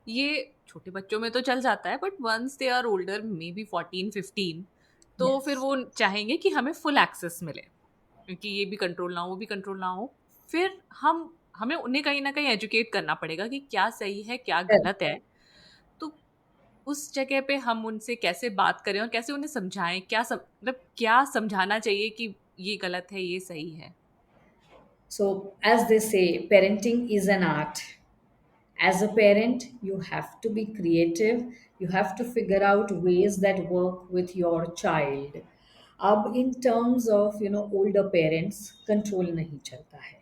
ये छोटे बच्चों में तो चल जाता है, but once they are older, maybe 14-15, तो Yes. फिर वो चाहेंगे कि हमें फुल एक्सेस मिले, क्योंकि ये भी कंट्रोल ना हो, वो भी कंट्रोल ना हो. फिर हमें उन्हें कहीं ना कहीं एजुकेट करना पड़ेगा कि क्या सही है क्या गलत है. तो उस जगह पे हम उनसे कैसे बात करें और कैसे उन्हें समझाएं, मतलब क्या समझाना चाहिए कि ये गलत है ये सही है. So, as they say, parenting is an art. As a parent, you have to be creative. You have to figure out ways that work with your child. अब in terms of older parents, control नहीं चलता है.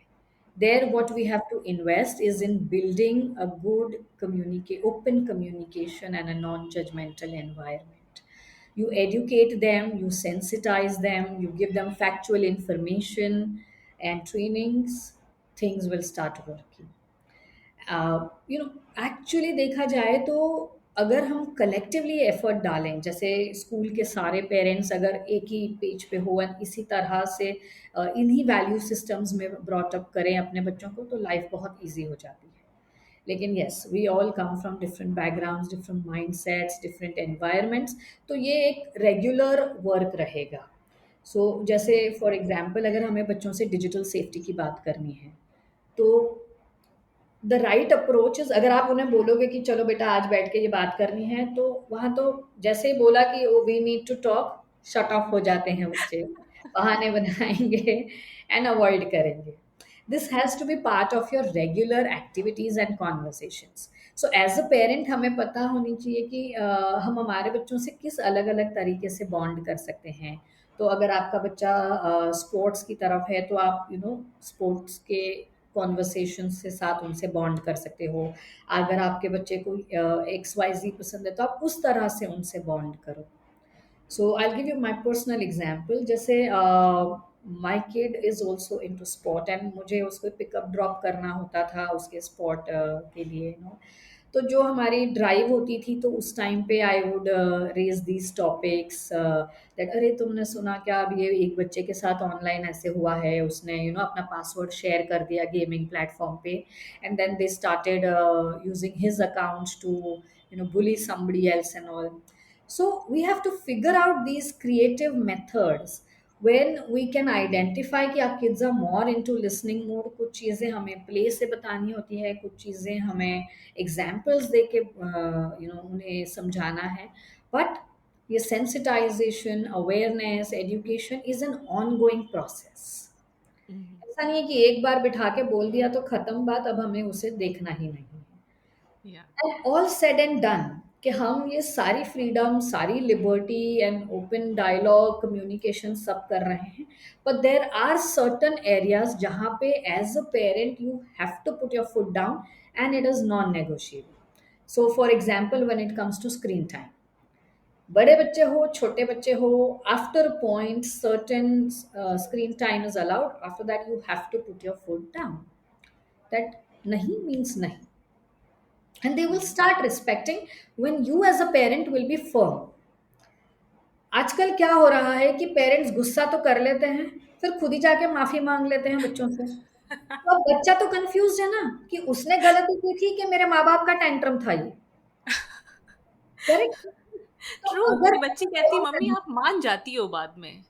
There, what we have to invest is in building a good open communication and a non-judgmental environment. You educate them, you sensitize them, you give them factual information and trainings. Things will start working. You know actually देखा जाए तो अगर हम collectively effort डालें, जैसे school के सारे parents अगर एक ही पेज पे हो और इसी तरह से इन्हीं वैल्यू सिस्टम्स में ब्रॉट अप करें अपने बच्चों को, तो लाइफ बहुत इजी हो जाती है. लेकिन yes, we all come from different backgrounds, different mindsets, different environments. तो ये एक रेगुलर वर्क रहेगा. जैसे फॉर एग्जांपल अगर हमें बच्चों से डिजिटल सेफ्टी की बात करनी है, तो द राइट अप्रोच इज, अगर आप उन्हें बोलोगे कि चलो बेटा आज बैठ के ये बात करनी है, तो वहां तो जैसे ही बोला कि oh we need to talk, shut off हो जाते हैं बच्चे, बहाने बनाएंगे एंड अवॉइड करेंगे. This has to be part of your regular activities and conversations. So as a parent हमें पता होनी चाहिए कि हम हमारे बच्चों से किस अलग अलग तरीके से बॉन्ड कर सकते हैं. तो अगर आपका बच्चा स्पोर्ट्स की तरफ है, तो आप स्पोर्ट्स के कॉन्वर्सेशन से साथ उनसे बॉन्ड कर सकते हो. अगर आपके बच्चे को एक्स वाई जी पसंद है, तो आप उस तरह से उनसे बॉन्ड करो. So I give you my personal example. जैसे my kid is also into sport and मुझे उसको पिकअप ड्रॉप करना होता था उसके स्पॉट के लिए. तो जो हमारी ड्राइव होती थी, तो उस टाइम पे I would raise these topics that अरे तुमने सुना क्या, अब ये एक बच्चे के साथ ऑनलाइन ऐसे हुआ है, उसने अपना पासवर्ड शेयर कर दिया गेमिंग प्लेटफॉर्म पे, and then they started using his accounts to bully somebody else and all. So we have to figure out these creative methods when we can identify कि our kids are more into listening mode. कुछ चीज़ें हमें play से बतानी होती है, कुछ चीज़ें हमें एग्जाम्पल्स दे के उन्हें समझाना है. बट ये sensitization, awareness, education is an ongoing process. ऐसा नहीं है कि एक बार बिठा के बोल दिया तो खत्म बात, अब हमें उसे देखना ही नहीं है. And all said and done कि हम ये सारी फ्रीडम, सारी liberty and open dialogue, communication सब कर रहे हैं, but there are certain areas जहाँ पे as a parent you have to put your foot down and it is non negotiable. So for example when it comes to screen time, बड़े बच्चे हो, छोटे बच्चे हो, after point certain screen time is allowed. After that you have to put your foot down. That नहीं means नहीं. And they will start respecting when you as a parent will be firm. आजकल क्या हो रहा है कि parents गुस्सा तो कर लेते हैं, फिर खुद ही जाके माफी मांग लेते हैं बच्चों से. तो अब बच्चा तो कंफ्यूज है ना कि उसने गलती की थी कि मेरे माँ बाप का टेंट्रम था ये. करेक्ट. तो ट्रू, अगर मेरी बच्ची कहती मम्मी आप मान जाती हो बाद में.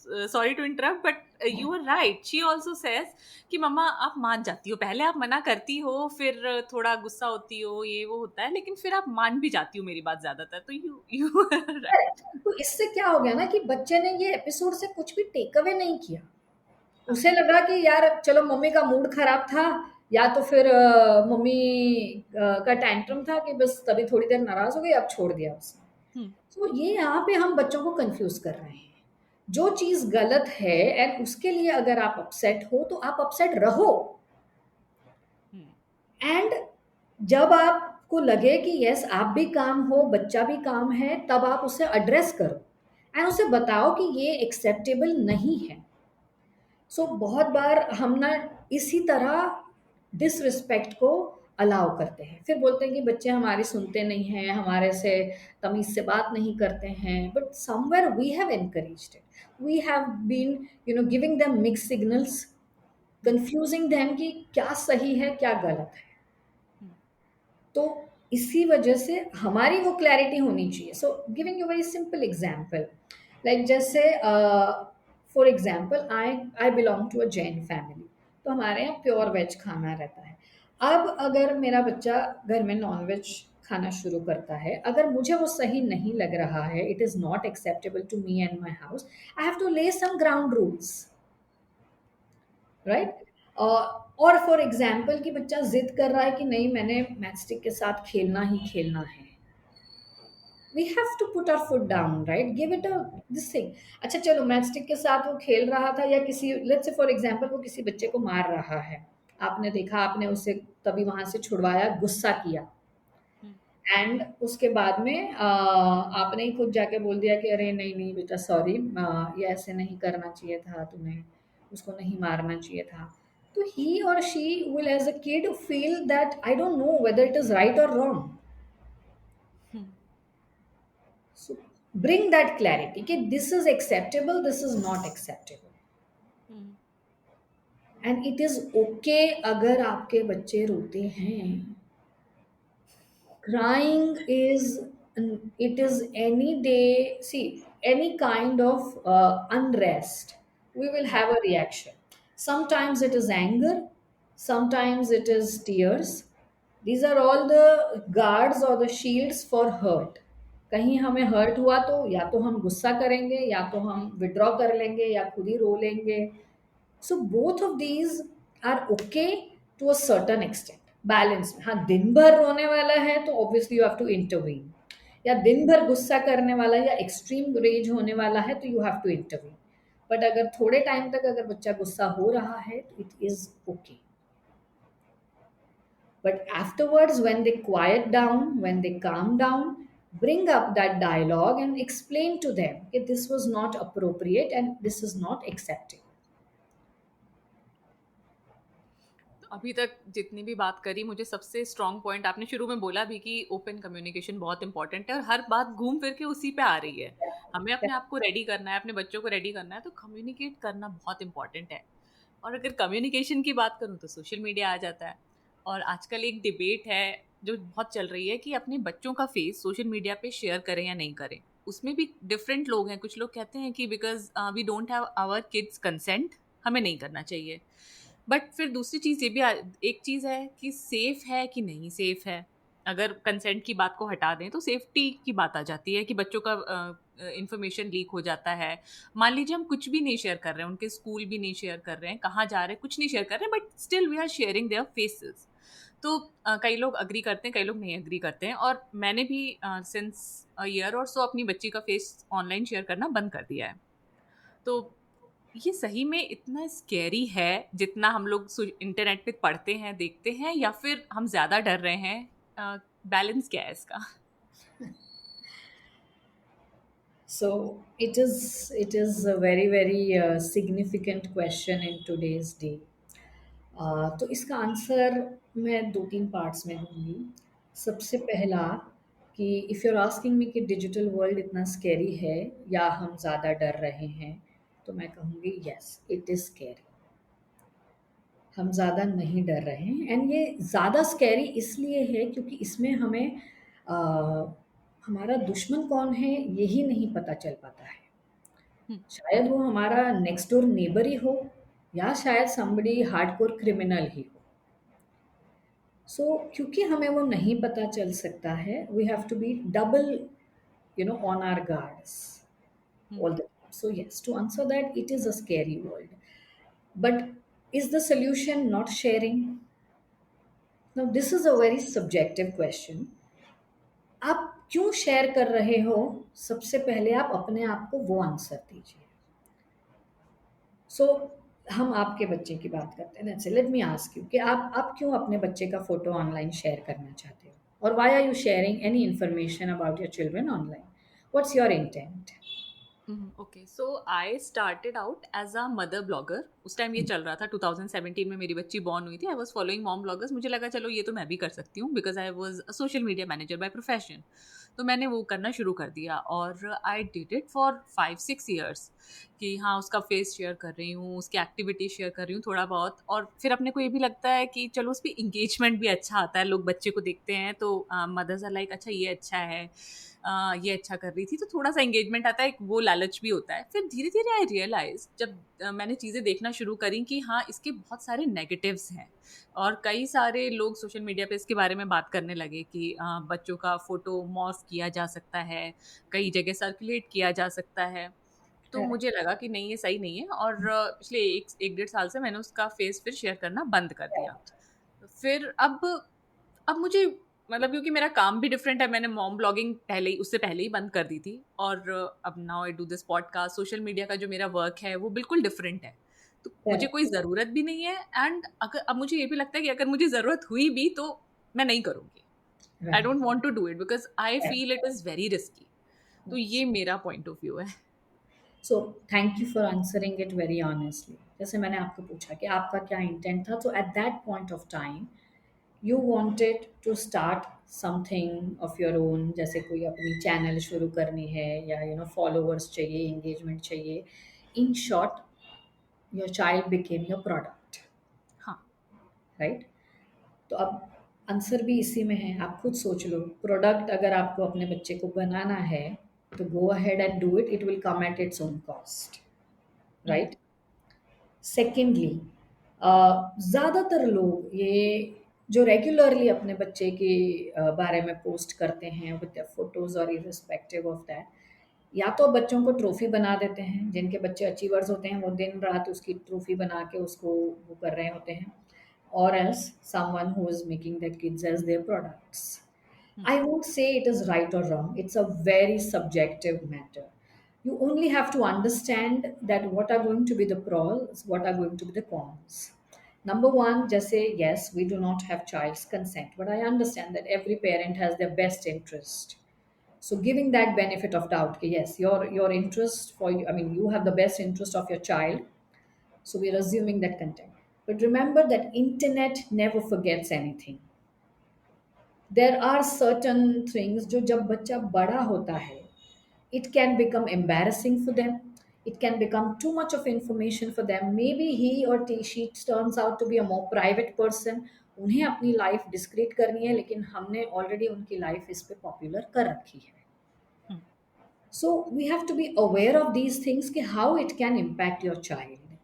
Sorry to interrupt but you are right. She also says कि मम्मा आप मान जाती हो, पहले आप मना करती हो, फिर थोड़ा गुस्सा होती हो, ये वो होता है, लेकिन फिर आप मान भी जाती हो मेरी बात ज्यादातर. तो यू राइट. तो इससे क्या हो गया ना कि बच्चे ने ये एपिसोड से कुछ भी टेक अवे नहीं किया. उसे लगा कि यार चलो मम्मी का मूड खराब था, या तो फिर मम्मी का टैंट्रम था कि बस तभी थोड़ी देर नाराज हो गई, अब छोड़ दिया उसने. तो ये यहाँ पे हम बच्चों को कंफ्यूज कर रहे हैं. जो चीज गलत है एंड उसके लिए अगर आप अपसेट हो, तो आप अपसेट रहो. एंड जब आपको लगे कि यस आप भी काम हो, बच्चा भी काम है, तब आप उसे एड्रेस करो एंड उसे बताओ कि ये एक्सेप्टेबल नहीं है. सो बहुत बार हम ना इसी तरह डिसरिस्पेक्ट को अलाउ करते हैं, फिर बोलते हैं कि बच्चे हमारी सुनते नहीं हैं, हमारे से तमीज से बात नहीं करते हैं. But somewhere we have encouraged it. We have been giving them mix signals, confusing them कि क्या सही है क्या गलत है. तो इसी वजह से हमारी वो क्लैरिटी होनी चाहिए. So giving you very simple example, like जैसे for example I belong to a Jain family. तो हमारे यहाँ प्योर वेज खाना रहता है. अब अगर मेरा बच्चा घर में नॉन वेज खाना शुरू करता है, अगर मुझे वो सही नहीं लग रहा है, it is not acceptable to me and my house, I have to lay some ground rules, right. और फॉर एग्जाम्पल कि बच्चा जिद कर रहा है कि नहीं मैंने मैच स्टिक के साथ खेलना ही खेलना है, we have to put our foot down, right, give it a this thing. अच्छा चलो मैच स्टिक के साथ वो खेल रहा था, या किसी लेट्स से फॉर एग्जांपल वो किसी बच्चे को मार रहा है, आपने देखा, आपने उसे तभी वहां से छुड़वाया, गुस्सा किया, हम्म। एंड उसके बाद में आपने ही खुद जाके बोल दिया कि अरे नहीं नहीं बेटा सॉरी, ये ऐसे नहीं करना चाहिए था, तुम्हें उसको नहीं मारना चाहिए था, तो ही और she will as a kid feel that I don't know whether it is right और wrong. Hmm. So bring that clarity कि this is acceptable, this is not acceptable. Hmm. And it is okay अगर आपके बच्चे रोते हैं. Crying is, it is any day, see, any kind of unrest, we will have a reaction. Sometimes it is anger, sometimes it is tears. These are all the guards or the shields for hurt. कहीं हमें hurt हुआ तो या तो हम गुस्सा करेंगे, या तो हम विड्रॉ कर लेंगे, या खुद ही रो लेंगे. So both of these are okay to a certain extent. Balance में, हाँ, दिन भर रोने वाला है तो obviously you have to intervene, या दिन भर गुस्सा करने वाला है या एक्सट्रीम रेज होने वाला है तो you have to intervene. But अगर थोड़े टाइम तक अगर बच्चा गुस्सा हो रहा है तो it is okay. But afterwards, when they quiet down, when they calm down, bring up that dialogue and explain to them that this was not appropriate and this is not acceptable. अभी तक जितनी भी बात करी, मुझे सबसे strong point आपने शुरू में बोला भी कि ओपन कम्युनिकेशन बहुत इंपॉर्टेंट है, और हर बात घूम फिर के उसी पे आ रही है. हमें अपने आप को रेडी करना है, अपने बच्चों को रेडी करना है, तो कम्युनिकेट करना बहुत इंपॉर्टेंट है. और अगर कम्युनिकेशन की बात करूँ तो सोशल मीडिया आ जाता है. और आजकल एक डिबेट है जो बहुत चल रही है कि अपने बच्चों का फेस सोशल मीडिया पे शेयर करें या नहीं करें. उसमें भी डिफरेंट लोग हैं. कुछ लोग कहते हैं कि because we don't have our kids consent, हमें नहीं करना चाहिए. बट फिर दूसरी चीज़ ये भी एक चीज़ है कि सेफ है कि नहीं सेफ है. अगर कंसेंट की बात को हटा दें तो सेफ्टी की बात आ जाती है कि बच्चों का इंफॉर्मेशन लीक हो जाता है. मान लीजिए हम कुछ भी नहीं शेयर कर रहे हैं, उनके स्कूल भी नहीं शेयर कर रहे हैं, कहाँ जा रहे हैं कुछ नहीं शेयर कर रहे हैं, but still we are sharing their faces. तो कई लोग अग्री करते हैं, कई लोग नहीं अग्री करते हैं. और मैंने भी सिंस अ ईयर और सो अपनी बच्ची का फेस ऑनलाइन शेयर करना बंद कर दिया है. तो ये सही में इतना स्कैरी है जितना हम लोग इंटरनेट पे पढ़ते हैं देखते हैं, या फिर हम ज़्यादा डर रहे हैं? बैलेंस क्या है इसका? So it is a very very significant question in today's day. तो इसका आंसर मैं दो तीन पार्ट्स में दूंगी. सबसे पहला कि if you are asking me कि डिजिटल वर्ल्ड इतना स्कैरी है या हम ज़्यादा डर रहे हैं, तो मैं कहूँगी यस इट इज़ स्कैरी. हम ज़्यादा नहीं डर रहे हैं, एंड ये ज़्यादा स्कैरी इसलिए है क्योंकि इसमें हमें अ, हमारा दुश्मन कौन है यही नहीं पता चल पाता है. हम्म। शायद वो हमारा नेक्स्ट डोर नेबर ही हो, या शायद समबडी हार्डकोर क्रिमिनल ही हो. सो क्योंकि हमें वो नहीं पता चल सकता है, we have to be double on our guards hmm. all the time. So yes, to answer that, it is a scary world. But is the solution not sharing? Now this is a very subjective question. आप क्यों share कर रहे हो, सबसे पहले आप अपने आप को वो आंसर दीजिए. सो हम आपके बच्चे की बात करते हैं. Let's let me ask you कि आप क्यों अपने बच्चे का फोटो ऑनलाइन शेयर करना चाहते हो, और why are you sharing any information about your children online? What's your intent? Okay, so I started out as a mother blogger. उस टाइम ये चल रहा था, 2017 में मेरी बच्ची बॉर्न हुई थी. I was following mom bloggers. मुझे लगा चलो ये तो मैं भी कर सकती हूँ, because I was a social media manager by profession. तो मैंने वो करना शुरू कर दिया, और I did it for 5-6 years. कि हाँ, उसका फेस शेयर कर रही हूँ, उसकी एक्टिविटी शेयर कर रही हूँ थोड़ा बहुत. और फिर अपने को ये भी लगता है कि चलो उस पर इंगेजमेंट भी अच्छा आता है, लोग बच्चे को देखते हैं तो मदर्स आर लाइक अच्छा ये अच्छा है, ये अच्छा कर रही थी, तो थोड़ा सा इंगेजमेंट आता है, एक वो लालच भी होता है. फिर धीरे धीरे आई रियलाइज जब मैंने चीज़ें देखना शुरू करी कि हाँ इसके बहुत सारे नेगेटिव्स हैं. और कई सारे लोग सोशल मीडिया पे इसके बारे में बात करने लगे कि बच्चों का फ़ोटो मॉर्फ किया जा सकता है, कई जगह सर्कुलेट किया जा सकता है. तो मुझे लगा कि नहीं ये सही नहीं है, और पिछले एक एक डेढ़ साल से मैंने उसका फेस फिर शेयर करना बंद कर दिया। फिर अब मुझे मतलब क्योंकि मेरा काम भी डिफरेंट है, मैंने मॉम ब्लॉगिंग पहले ही उससे पहले ही बंद कर दी थी, और अब now I do this podcast, social media का जो मेरा वर्क है वो बिल्कुल डिफरेंट है। तो मुझे कोई ज़रूरत भी नहीं है, एंड अगर अब मुझे ये भी लगता है कि अगर मुझे ज़रूरत हुई भी तो मैं नहीं करूँगी। I right. Don't want to do it because I feel it is very risky. तो ये मेरा पॉइंट ऑफ व्यू है। So thank you for answering it very honestly. जैसे मैंने आपको पूछा कि आपका क्या इंटेंट था, तो at that point of time you wanted to start something of your own, जैसे कोई अपनी चैनल शुरू करनी है, या फॉलोअर्स चाहिए, एंगेजमेंट चाहिए। In short, your child became your product, हाँ। राइट? तो अब आंसर भी इसी में है, आप खुद सोच लो। प्रोडक्ट अगर आपको अपने बच्चे को बनाना है, तो go ahead and do it, it will come at its own cost, hmm, right? Secondly, ज़्यादातर लोग ये जो रेगुलरली अपने बच्चे के बारे में पोस्ट करते हैं विद द फोटोज़ और इरिस्पेक्टिव ऑफ दैट, या तो बच्चों को ट्रॉफी बना देते हैं, जिनके बच्चे अचीवर्स होते हैं वो दिन रात उसकी ट्रॉफी बना के उसको वो कर रहे होते हैं, और else someone who is making that kids as their products. Hmm, I won't say it is right or wrong. It's a very subjective matter. You only have to understand that what are going to be the pros, what are going to be the cons. Number one, just say yes, we do not have child's consent, but I understand that every parent has their best interest. So giving that benefit of doubt, कि yes, your interest for you, I mean, you have the best interest of your child. So we're assuming that content. But remember that internet never forgets anything. There are certain things जो जब बच्चा बड़ा होता है, it can become embarrassing for them, it can become too much of information for them, maybe he or she turns out to be a more private person, उन्हें अपनी life discrete करनी है, लेकिन हमने ऑलरेडी उनकी लाइफ इस पे popular कर रखी है. हम्म, So we have to be aware of these things, कि how it can impact your child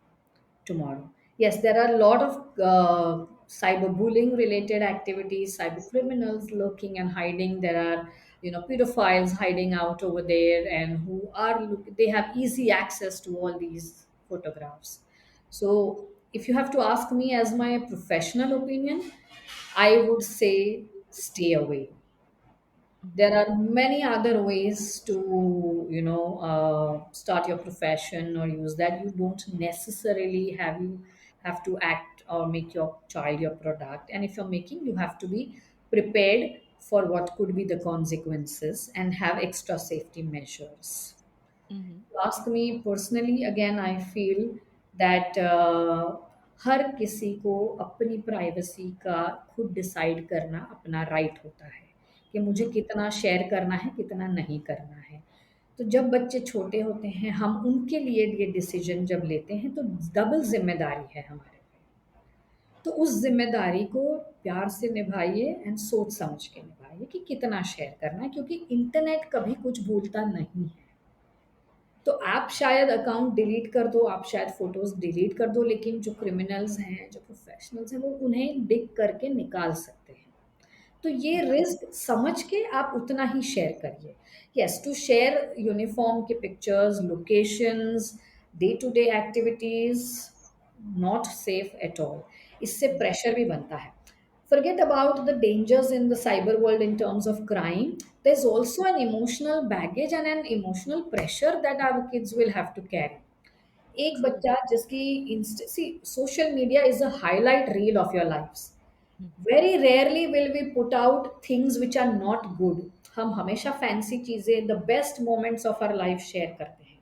tomorrow. Yes, there are a lot of cyberbullying related activities, cyber criminals lurking and hiding. There are, pedophiles hiding out over there, and who are they have easy access to all these photographs. So, if you have to ask me as my professional opinion, I would say stay away. There are many other ways to start your profession or use that. You don't necessarily have to act or make your child your product, and if you're making, you have to be prepared for what could be the consequences and have extra safety measures. Hmm, You ask me personally, again I feel that हर किसी को अपनी privacy का खुद decide करना अपना right होता है, कि मुझे हम्म, कितना शेयर करना है, कितना नहीं करना है. तो जब बच्चे छोटे होते हैं, हम उनके लिए ये डिसीजन जब लेते हैं, तो डबल जिम्मेदारी है हमारे पे. तो उस जिम्मेदारी को प्यार से निभाइए एंड सोच समझ के निभाइए कि कितना शेयर करना है, क्योंकि इंटरनेट कभी कुछ भूलता नहीं है. तो आप शायद अकाउंट डिलीट कर दो, आप शायद फ़ोटोज़ डिलीट कर दो, लेकिन जो क्रिमिनल्स हैं, जो प्रोफ़ेशनल्स हैं, वो उन्हें डिग करके निकाल सकते हैं. तो ये रिस्क समझ के आप उतना ही शेयर करिए. येस, टू शेयर यूनिफ़ॉर्म के pictures, locations, day to day activities, not safe at all. इससे प्रेशर भी बनता है. Forget about the dangers in the cyber world in terms of crime. There's also an emotional baggage and an emotional pressure that our kids will have to carry. एक true. बच्चा जिसकी see social media is a highlight reel of your lifes. Very rarely will we put out things which are not good. हम हमेशा fancy चीजें, the best moments of our life share करते हैं.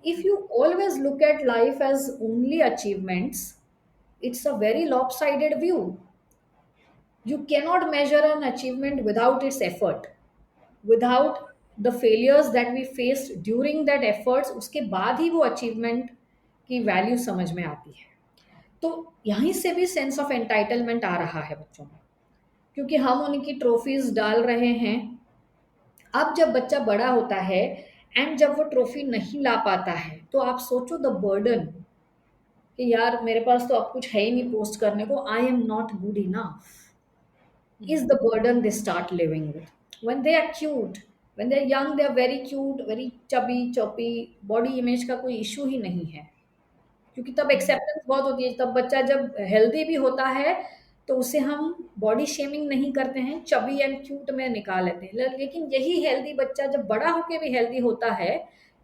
If you always look at life as only achievements, it's a very lopsided view. You cannot measure an achievement without its effort, without the failures that we faced during that efforts. उसके बाद ही वो achievement की value समझ में आती है. तो यहीं से भी सेंस ऑफ एंटाइटलमेंट आ रहा है बच्चों में, क्योंकि हम उनकी ट्रॉफीज डाल रहे हैं. अब जब बच्चा बड़ा होता है एंड जब वो ट्रॉफी नहीं ला पाता है, तो आप सोचो द बर्डन, कि यार मेरे पास तो अब कुछ है ही नहीं पोस्ट करने को, I am not good enough, is the burden they start living with. When they are cute, when they are young they are very cute, very chubby चौपी, बॉडी इमेज का कोई इशू ही नहीं है, क्योंकि तब हम्म, एक्सेप्टेंस बहुत होती है। तब बच्चा जब हेल्दी भी होता है तो उसे हम बॉडी शेमिंग नहीं करते हैं, चबी एंड क्यूट में निकाल लेते हैं। लेकिन यही हेल्दी बच्चा जब बड़ा होके भी हेल्दी होता है,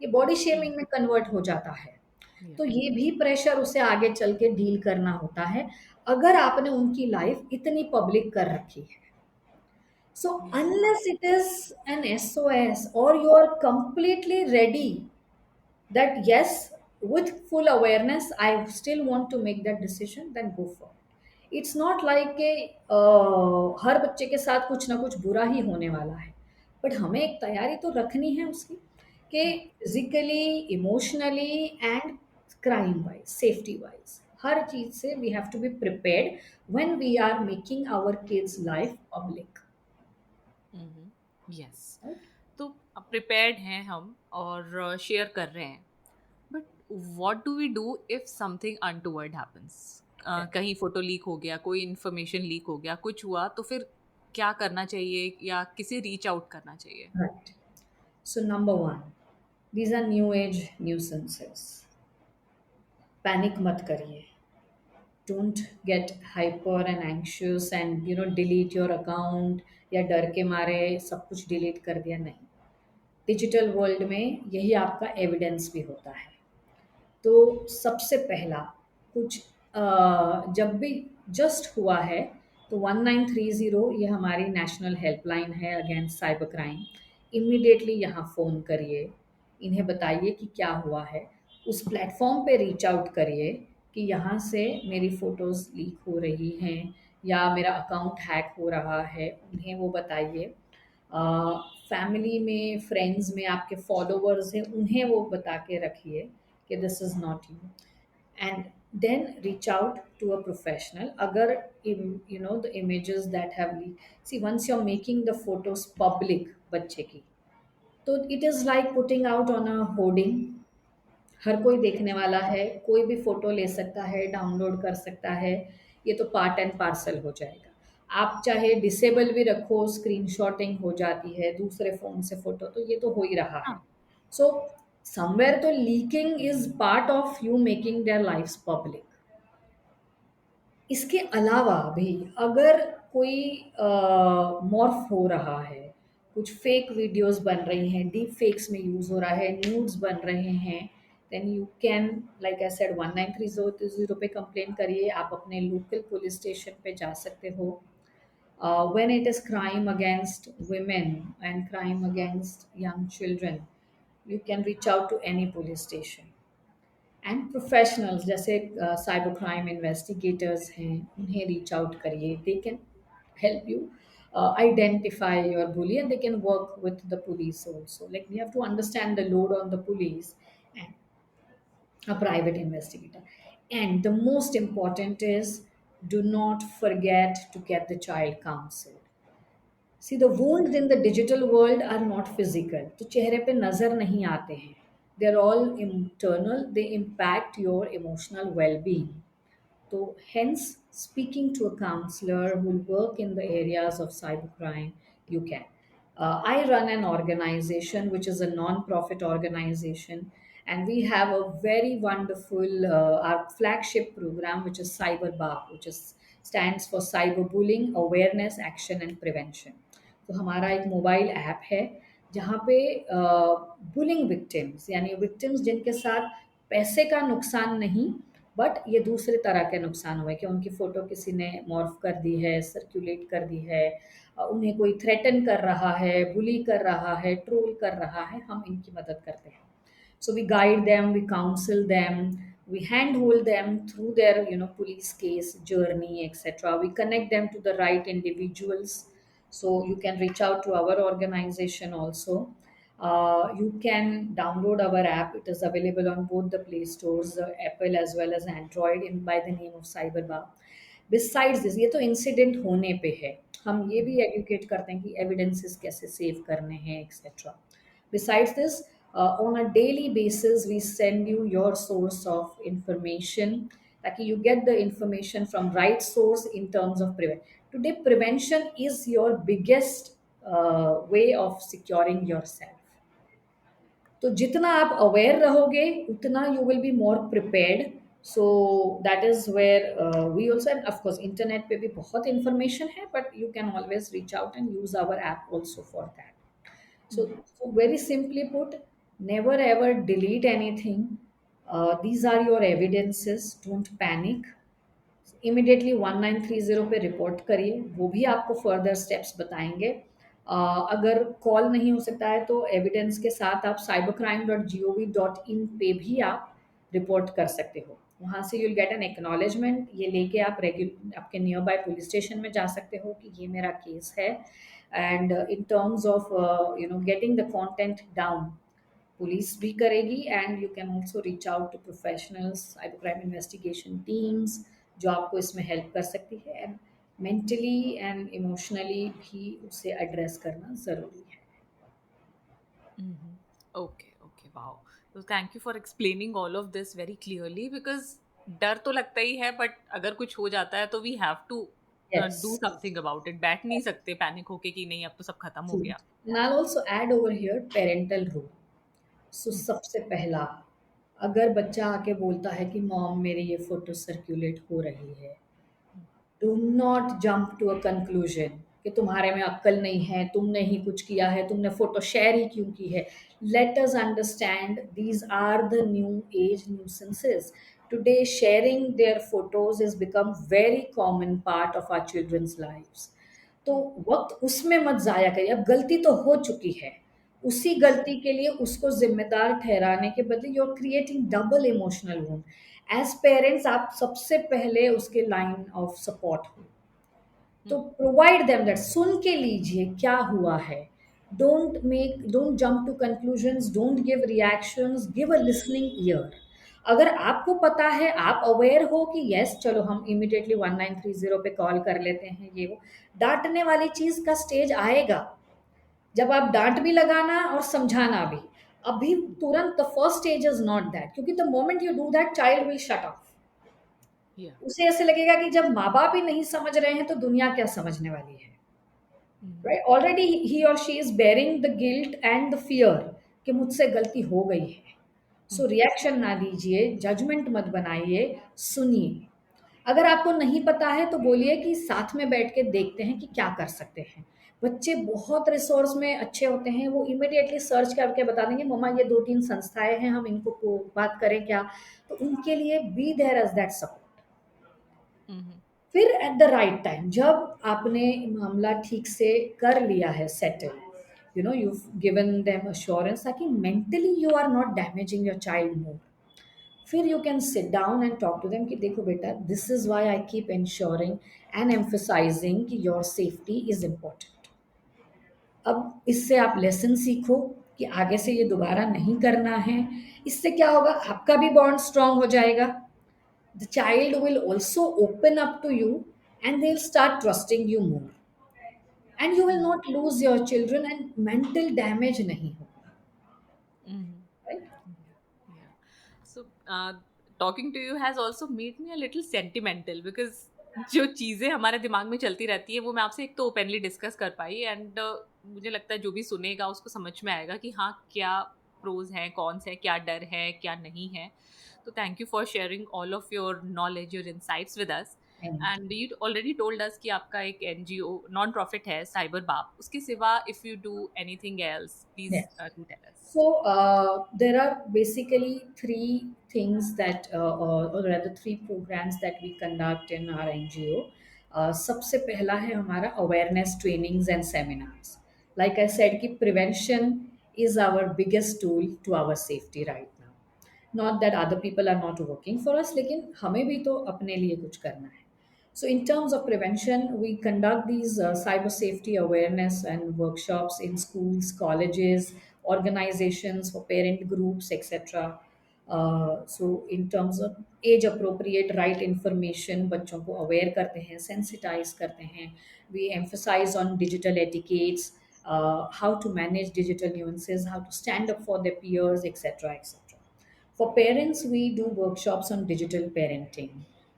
ये बॉडी हम्म, शेमिंग में कन्वर्ट हो जाता है। yeah, तो ये भी प्रेशर उसे आगे चल के डील करना होता है, अगर आपने उनकी लाइफ इतनी पब्लिक कर रखी है। So yeah, unless it is an SOS or you are completely ready that yes, with full awareness, I still want to make that decision, then go for it. It's not like कि हर बच्चे के साथ कुछ ना कुछ बुरा ही होने वाला है, बट हमें एक तैयारी तो रखनी है उसकी, कि yeah. Physically, emotionally and crime wise, safety wise, हर चीज से we have to be prepared when we are making our kids life public. Yes, तो प्रिपेयर्ड हैं हम और शेयर कर रहे हैं, but what do we do if something untoward happens? कहीं फोटो लीक हो गया, कोई इन्फॉर्मेशन लीक हो गया, कुछ हुआ, तो फिर क्या करना चाहिए या किसे रीच आउट करना चाहिए? Right. So, number one, these are new age nuisances. Panic mat kariye. Don't get hyper and anxious and delete your account या डर के मारे सब कुछ डिलीट कर दिया, नहीं। डिजिटल वर्ल्ड में यही आपका एविडेंस भी होता है। तो सबसे पहला कुछ जब भी जस्ट हुआ है तो 1930 ये हमारी नेशनल हेल्पलाइन है अगेंस्ट साइबर क्राइम। इमीडिएटली यहाँ फ़ोन करिए, इन्हें बताइए कि क्या हुआ है, उस प्लेटफॉर्म पे रीच आउट करिए कि यहाँ से मेरी फ़ोटोज़ लीक हो रही हैं या मेरा अकाउंट हैक हो रहा है, उन्हें वो बताइए। फैमिली में, फ्रेंड्स में आपके फॉलोवर्स हैं, उन्हें वो बता के रखिए कि this is not you, and then reach out to a professional. अगर the images that have leak, see once you are making the photos public बच्चे की, तो it is like putting out on a hoarding. हर कोई देखने वाला है, कोई भी फोटो ले सकता है, डाउनलोड कर सकता है, ये तो पार्ट एंड पार्सल हो जाएगा। आप चाहे डिसेबल भी रखो, स्क्रीनशॉटिंग हो जाती है दूसरे फ़ोन से फ़ोटो, तो ये तो हो ही रहा है। हाँ। सो समवेयर तो leaking is part of you making their lifes public. इसके अलावा भी अगर कोई मॉर्फ हो रहा है, कुछ फेक वीडियोस बन रही हैं, डीप फेक्स में यूज़ हो रहा है, न्यूड्स बन रहे हैं, then you can, like I said, 1930 पे कंप्लेन करिए। आप अपने लोकल पुलिस स्टेशन पे जा सकते हो। When it is crime against women and crime against young children, you can reach out to any police station. And professionals जैसे cyber crime investigators हैं, उन्हें रीच आउट करिए। They can help you identify your bully, and they can work with the police also. Like, we have to understand the load on the police and a private investigator. And the most important is, do not forget to get the child counseled. See, the wounds in the digital world are not physical, तो चेहरे पे नजर नहीं आते हैं, they're all internal, they impact your emotional well-being. So hence, speaking to a counselor who will work in the areas of cybercrime, you can. I run an organization which is a non-profit organization, and we have a very wonderful our flagship program, which is CyberBAP, which is stands for Cyberbullying Awareness, Action and Prevention. तो हमारा एक mobile app है जहाँ पे bullying victims, यानी victims जिनके साथ पैसे का नुकसान नहीं, बट ये दूसरे तरह के नुकसान हुए कि उनकी फ़ोटो किसी ने मॉर्फ कर दी है, सर्कुलेट कर दी है, उन्हें कोई थ्रेटन कर रहा है, बुली कर रहा है, ट्रोल कर रहा है, हम इनकी मदद करते हैं। So we guide them, we counsel them, we handhold them through their police case journey, etc. We connect them to the right individuals. So you can reach out to our organization also. You can download our app. It is available on both the play stores, Apple as well as Android, in by the name of Cyberbar. Besides this, ये तो incident होने पे है, हम ये भी educate करते हैं कि एविडेंसेस कैसे सेव करने हैं, etcetera. Besides this, on a daily basis, we send you your source of information, ताकि you get the information from right source in terms of prevent. Today, prevention is your biggest way of securing yourself. तो जितना आप aware रहोगे उतना you will be more prepared. So that is where we also, end of course internet पे भी बहुत information है, but you can always reach out and use our app also for that. So very simply put, never ever delete anything. These are your evidences. Don't panic. Immediately 1930 पे report करिए, वो भी आपको further steps बताएंगे. अगर call नहीं हो सकता है तो एविडेंस के साथ आप cybercrime.gov.in पे भी आप रिपोर्ट कर सकते हो. वहाँ से यूल गेट एन एक्नॉलेजमेंट. ये लेके आप आपके नियर बाय पुलिस स्टेशन में जा सकते हो कि ये मेरा केस है. And in terms of getting the content down, police भी करेगी, and you can also reach out to professionals, cyber crime investigation teams, जो आपको इसमें हेल्प कर सकती है. एंड मेंटली एंड इमोशनली भी उसे एड्रेस करना ज़रूरी है. Okay okay wow. तो thank you for explaining all of this very clearly, because डर तो लगता ही है, बट अगर कुछ हो जाता है तो we have to Yes. Do something about it. बैठ नहीं सकते पैनिक होके कि नहीं अब तो सब खत्म हो गया. And I'll also add over here parental role. So हम्म, सबसे पहला, अगर बच्चा आके बोलता है कि मॉम मेरी ये फोटो सर्कुलेट हो रही है, do not jump to a conclusion कि तुम्हारे में अक्ल नहीं है, तुमने ही कुछ किया है, तुमने फोटो शेयर ही क्यों की है. Let us understand these are the new age nuisances. Today sharing their photos is become very common part of our children's lives. तो वक्त उसमें मत जाया करिए. अब गलती तो हो चुकी है, उसी गलती के लिए उसको जिम्मेदार ठहराने के बदले you are creating double emotional wound. As parents आप सबसे पहले उसके लाइन ऑफ सपोर्ट हो, तो प्रोवाइड देम दैट. सुन के लीजिए क्या हुआ है. Don't jump to conclusions, don't give reactions, give a listening ear. अगर आपको पता है, आप अवेयर हो कि यस चलो हम इमिडिएटली 1930 पे कॉल कर लेते हैं, ये वो, डांटने वाली चीज का स्टेज आएगा जब आप डांट भी लगाना और समझाना भी. अभी तुरंत the first stage is not that, क्योंकि the moment you do that child will shut off. yeah. उसे ऐसे लगेगा कि जब माँ बाप ही नहीं समझ रहे हैं तो दुनिया क्या समझने वाली है. राइट, ऑलरेडी ही और she is bearing the guilt and the fear कि मुझसे गलती हो गई है. सो रिएक्शन ना दीजिए, जजमेंट मत बनाइए, सुनिए. अगर आपको नहीं पता है तो बोलिए कि साथ में बैठ के देखते हैं कि क्या कर सकते हैं. बच्चे बहुत रिसोर्स में अच्छे होते हैं, वो इमिडिएटली सर्च करके बता देंगे मम्मा ये 2-3 संस्थाएं हैं, हम इनको बात करें क्या. तो उनके लिए be there as that support. फिर एट द राइट टाइम, जब आपने मामला ठीक से कर लिया है settle, you given them assurance ताकि mentally you are not damaging your child more, फिर you can sit down and talk to them कि देखो बेटा, this is why I keep ensuring and emphasising कि योर सेफ्टी इज इम्पोर्टेंट. अब इससे आप lesson सीखो कि आगे से ये दोबारा नहीं करना है. इससे क्या होगा, आपका भी बॉन्ड स्ट्रांग हो जाएगा. The child will also open up to you and they'll start trusting you more. And you will not lose your children and mental damage nahi hoga. Right? Yeah. So, talking to you has also made me a little sentimental because जो चीज़ें हमारे दिमाग में चलती रहती है वो मैं आपसे एक तो ओपनली डिस्कस कर पाई एंड मुझे लगता है जो भी सुनेगा उसको समझ में आएगा कि हाँ क्या प्रोज हैं, कौन से, क्या डर है, क्या नहीं है. तो thank you for sharing all of your knowledge, your insights with us. Thank you. And you already told us कि आपका एक एनजीओ नॉन प्रॉफिट है साइबर बाप. उसके सिवा if you do anything else please Yes. Do tell us. So there are basically three things that, or rather three programs that we conduct in our NGO. सबसे पहला है हमारा awareness trainings and seminars. Like I said कि prevention is our biggest tool to our safety right now. Not that other people are not working for us, लेकिन हमें भी तो अपने लिए कुछ करना है. So, in terms of prevention, we conduct these cyber safety awareness and workshops in schools, colleges, organizations, for parent groups, etc. So, in terms of age appropriate right information, बच्चों को aware करते हैं, sensitize करते हैं. We emphasize on digital etiquettes, how to manage digital nuances, how to stand up for their peers, etc., etc. For parents, we do workshops on digital parenting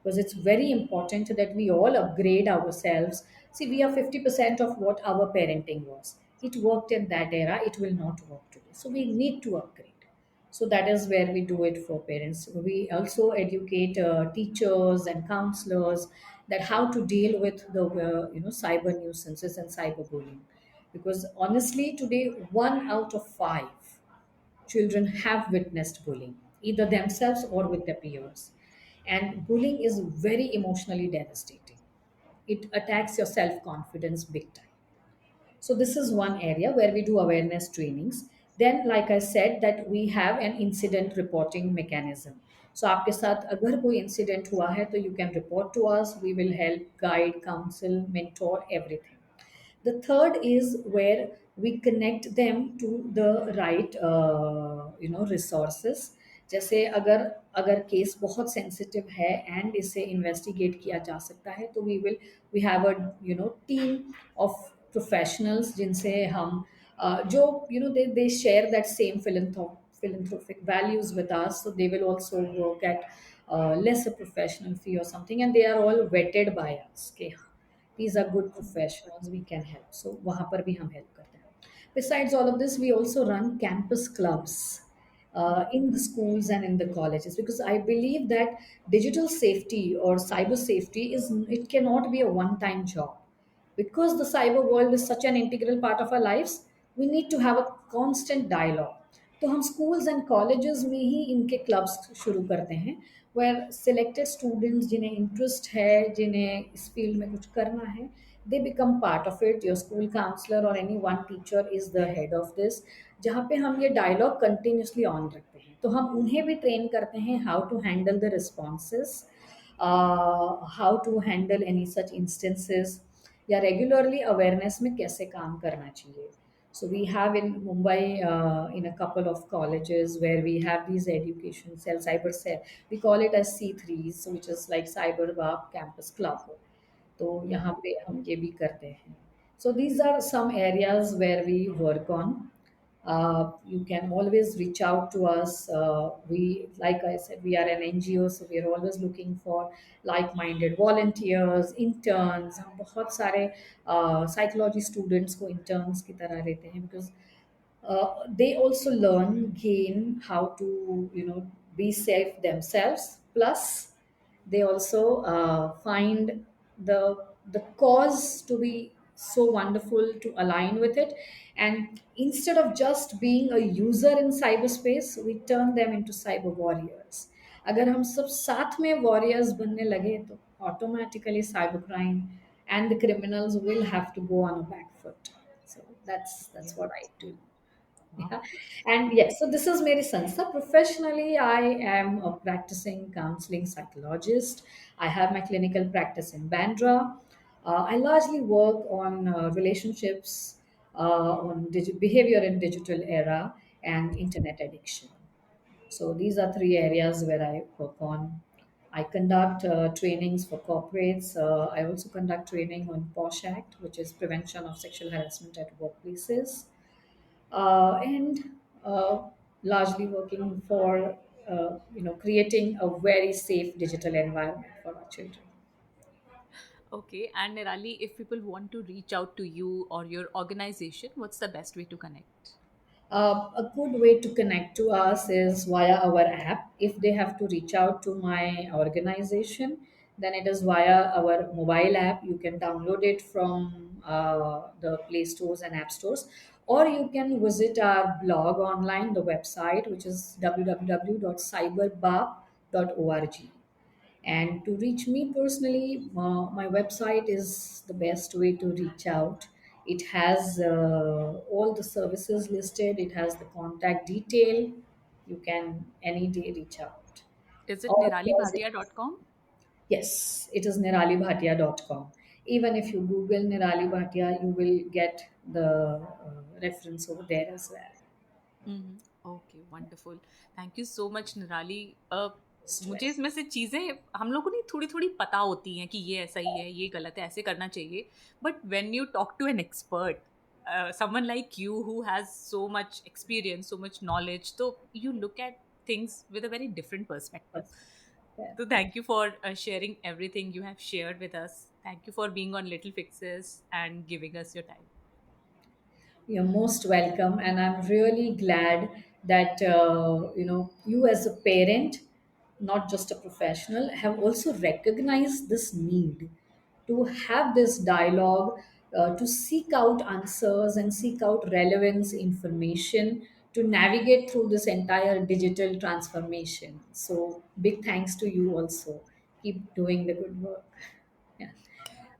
because it's very important that we all upgrade ourselves See, we are 50% of what our parenting was. It worked in that era, it will not work today. So we need to upgrade. So that is where we do it for parents. We also educate teachers and counselors that how to deal with the cyber nuisances and cyberbullying. Because honestly, today 1 out of 5 children have witnessed bullying, either themselves or with their peers. And bullying is very emotionally devastating. It attacks your self confidence big time. So this is one area where we do awareness trainings. Then, like I said, that we have an incident reporting mechanism. So आपके साथ अगर कोई incident हुआ है तो you can report to us. We will help, guide, counsel, mentor, everything. The third is where we connect them to the right resources. जैसे अगर अगर केस बहुत सेंसिटिव है एंड इसे इन्वेस्टिगेट किया जा सकता है तो we have a team of professionals जिनसे हम जो they share that same philanthropic values with us, so they will also work at lesser professional fee or something, and they are all vetted by us. Okay, these are good professionals, we can help. So वहाँ पर भी हम help करते हैं. Besides all of this, we also run campus clubs in the schools and in the colleges, because I believe that digital safety or cyber safety is, it cannot be a one time job. Because the cyber world is such an integral part of our lives, we need to have a constant dialogue. तो हम schools and colleges में ही इनके clubs शुरू करते हैं, where selected students जिन्हें interest है, जिन्हें इस field में कुछ करना है, they become part of it. Your school counselor or any one teacher is the head of this, जहाँ पे हम ये dialogue continuously on रखते हैं. तो हम उन्हें भी train करते हैं how to handle the responses, how to handle any such instances, या रेगुलरली अवेयरनेस में कैसे काम करना चाहिए. So we have in Mumbai, in a couple of colleges where we have these education cell, cyber cell. We call it as C3s, so which is like Cyber Bab Campus Club. तो यहाँ पे हम ये भी करते हैं. So these are some areas where we work on. You can always reach out to us. We, like I said, we are an NGO, so we are always looking for like-minded volunteers, interns. हम बहुत सारे psychology students को interns की तरह लेते हैं, because they also learn, gain how to be safe themselves. Plus they also find the cause to be so wonderful to align with it, and instead of just being a user in cyberspace, we turn them into cyber warriors. अगर हम सब साथ में warriors बनने लगे तो automatically cyber crime and the criminals will have to go on a back foot. So that's what I do. Wow. Yeah. And yes, so this is Mary Sansa. Professionally, I am a practicing counseling psychologist. I have my clinical practice in Bandra. I largely work on relationships, on behavior in digital era, and internet addiction. So these are three areas where I work on. I conduct trainings for corporates. I also conduct training on POSH Act, which is Prevention of Sexual Harassment at Workplaces, and largely working for creating a very safe digital environment for our children. Okay, and Nirali, if people want to reach out to you or your organization, what's the best way to connect? A good way to connect to us is via our app. If they have to reach out to my organization, then it is via our mobile app. You can download it from the Play Stores and App Stores, or you can visit our blog online, the website, which is www.cyberbab.org. And to reach me personally, my website is the best way to reach out. It has all the services listed, it has the contact detail. You can any day reach out. Is it Or of course, niralibhatia.com? yes, it is niralibhatia.com. Even if you Google Nirali Bhatia, you will get the reference over there as well. Okay wonderful. Thank you so much निराली. Most मुझे welcome. इसमें से चीज़ें हम लोगों को नहीं थोड़ी थोड़ी पता होती हैं कि ये ऐसा ही है, ये गलत है, ऐसे करना चाहिए. But when you talk to an expert, someone like you who has so much experience, so much knowledge, so you look at things with a very different perspective. Yeah. So thank you for sharing everything you have shared with us. Thank you for being on Little Fixes and giving us your time. You're most welcome, and I'm really glad that you as a parent, not just a professional, have also recognized this need to have this dialogue, to seek out answers and seek out relevance information to navigate through this entire digital transformation. So, big thanks to you also. Keep doing the good work. Yeah,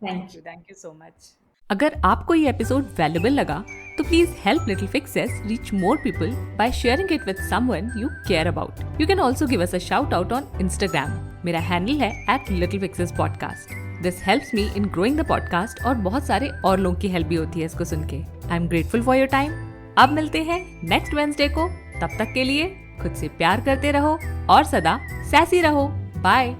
thank you. Thank you so much. अगर आपको ये episode valuable लगा तो please help little fixes reach more people by sharing it with someone you care about. You can also give us a shout out on Instagram. मेरा handle है @littlepixespodcast. This helps me in growing the podcast और बहुत सारे और लोगों की help भी होती है इसको सुन के. I am grateful for your time. अब मिलते हैं नेक्स्ट वेडनेसडे को. तब तक के लिए खुद से प्यार करते रहो और सदा सैसी रहो. बाय.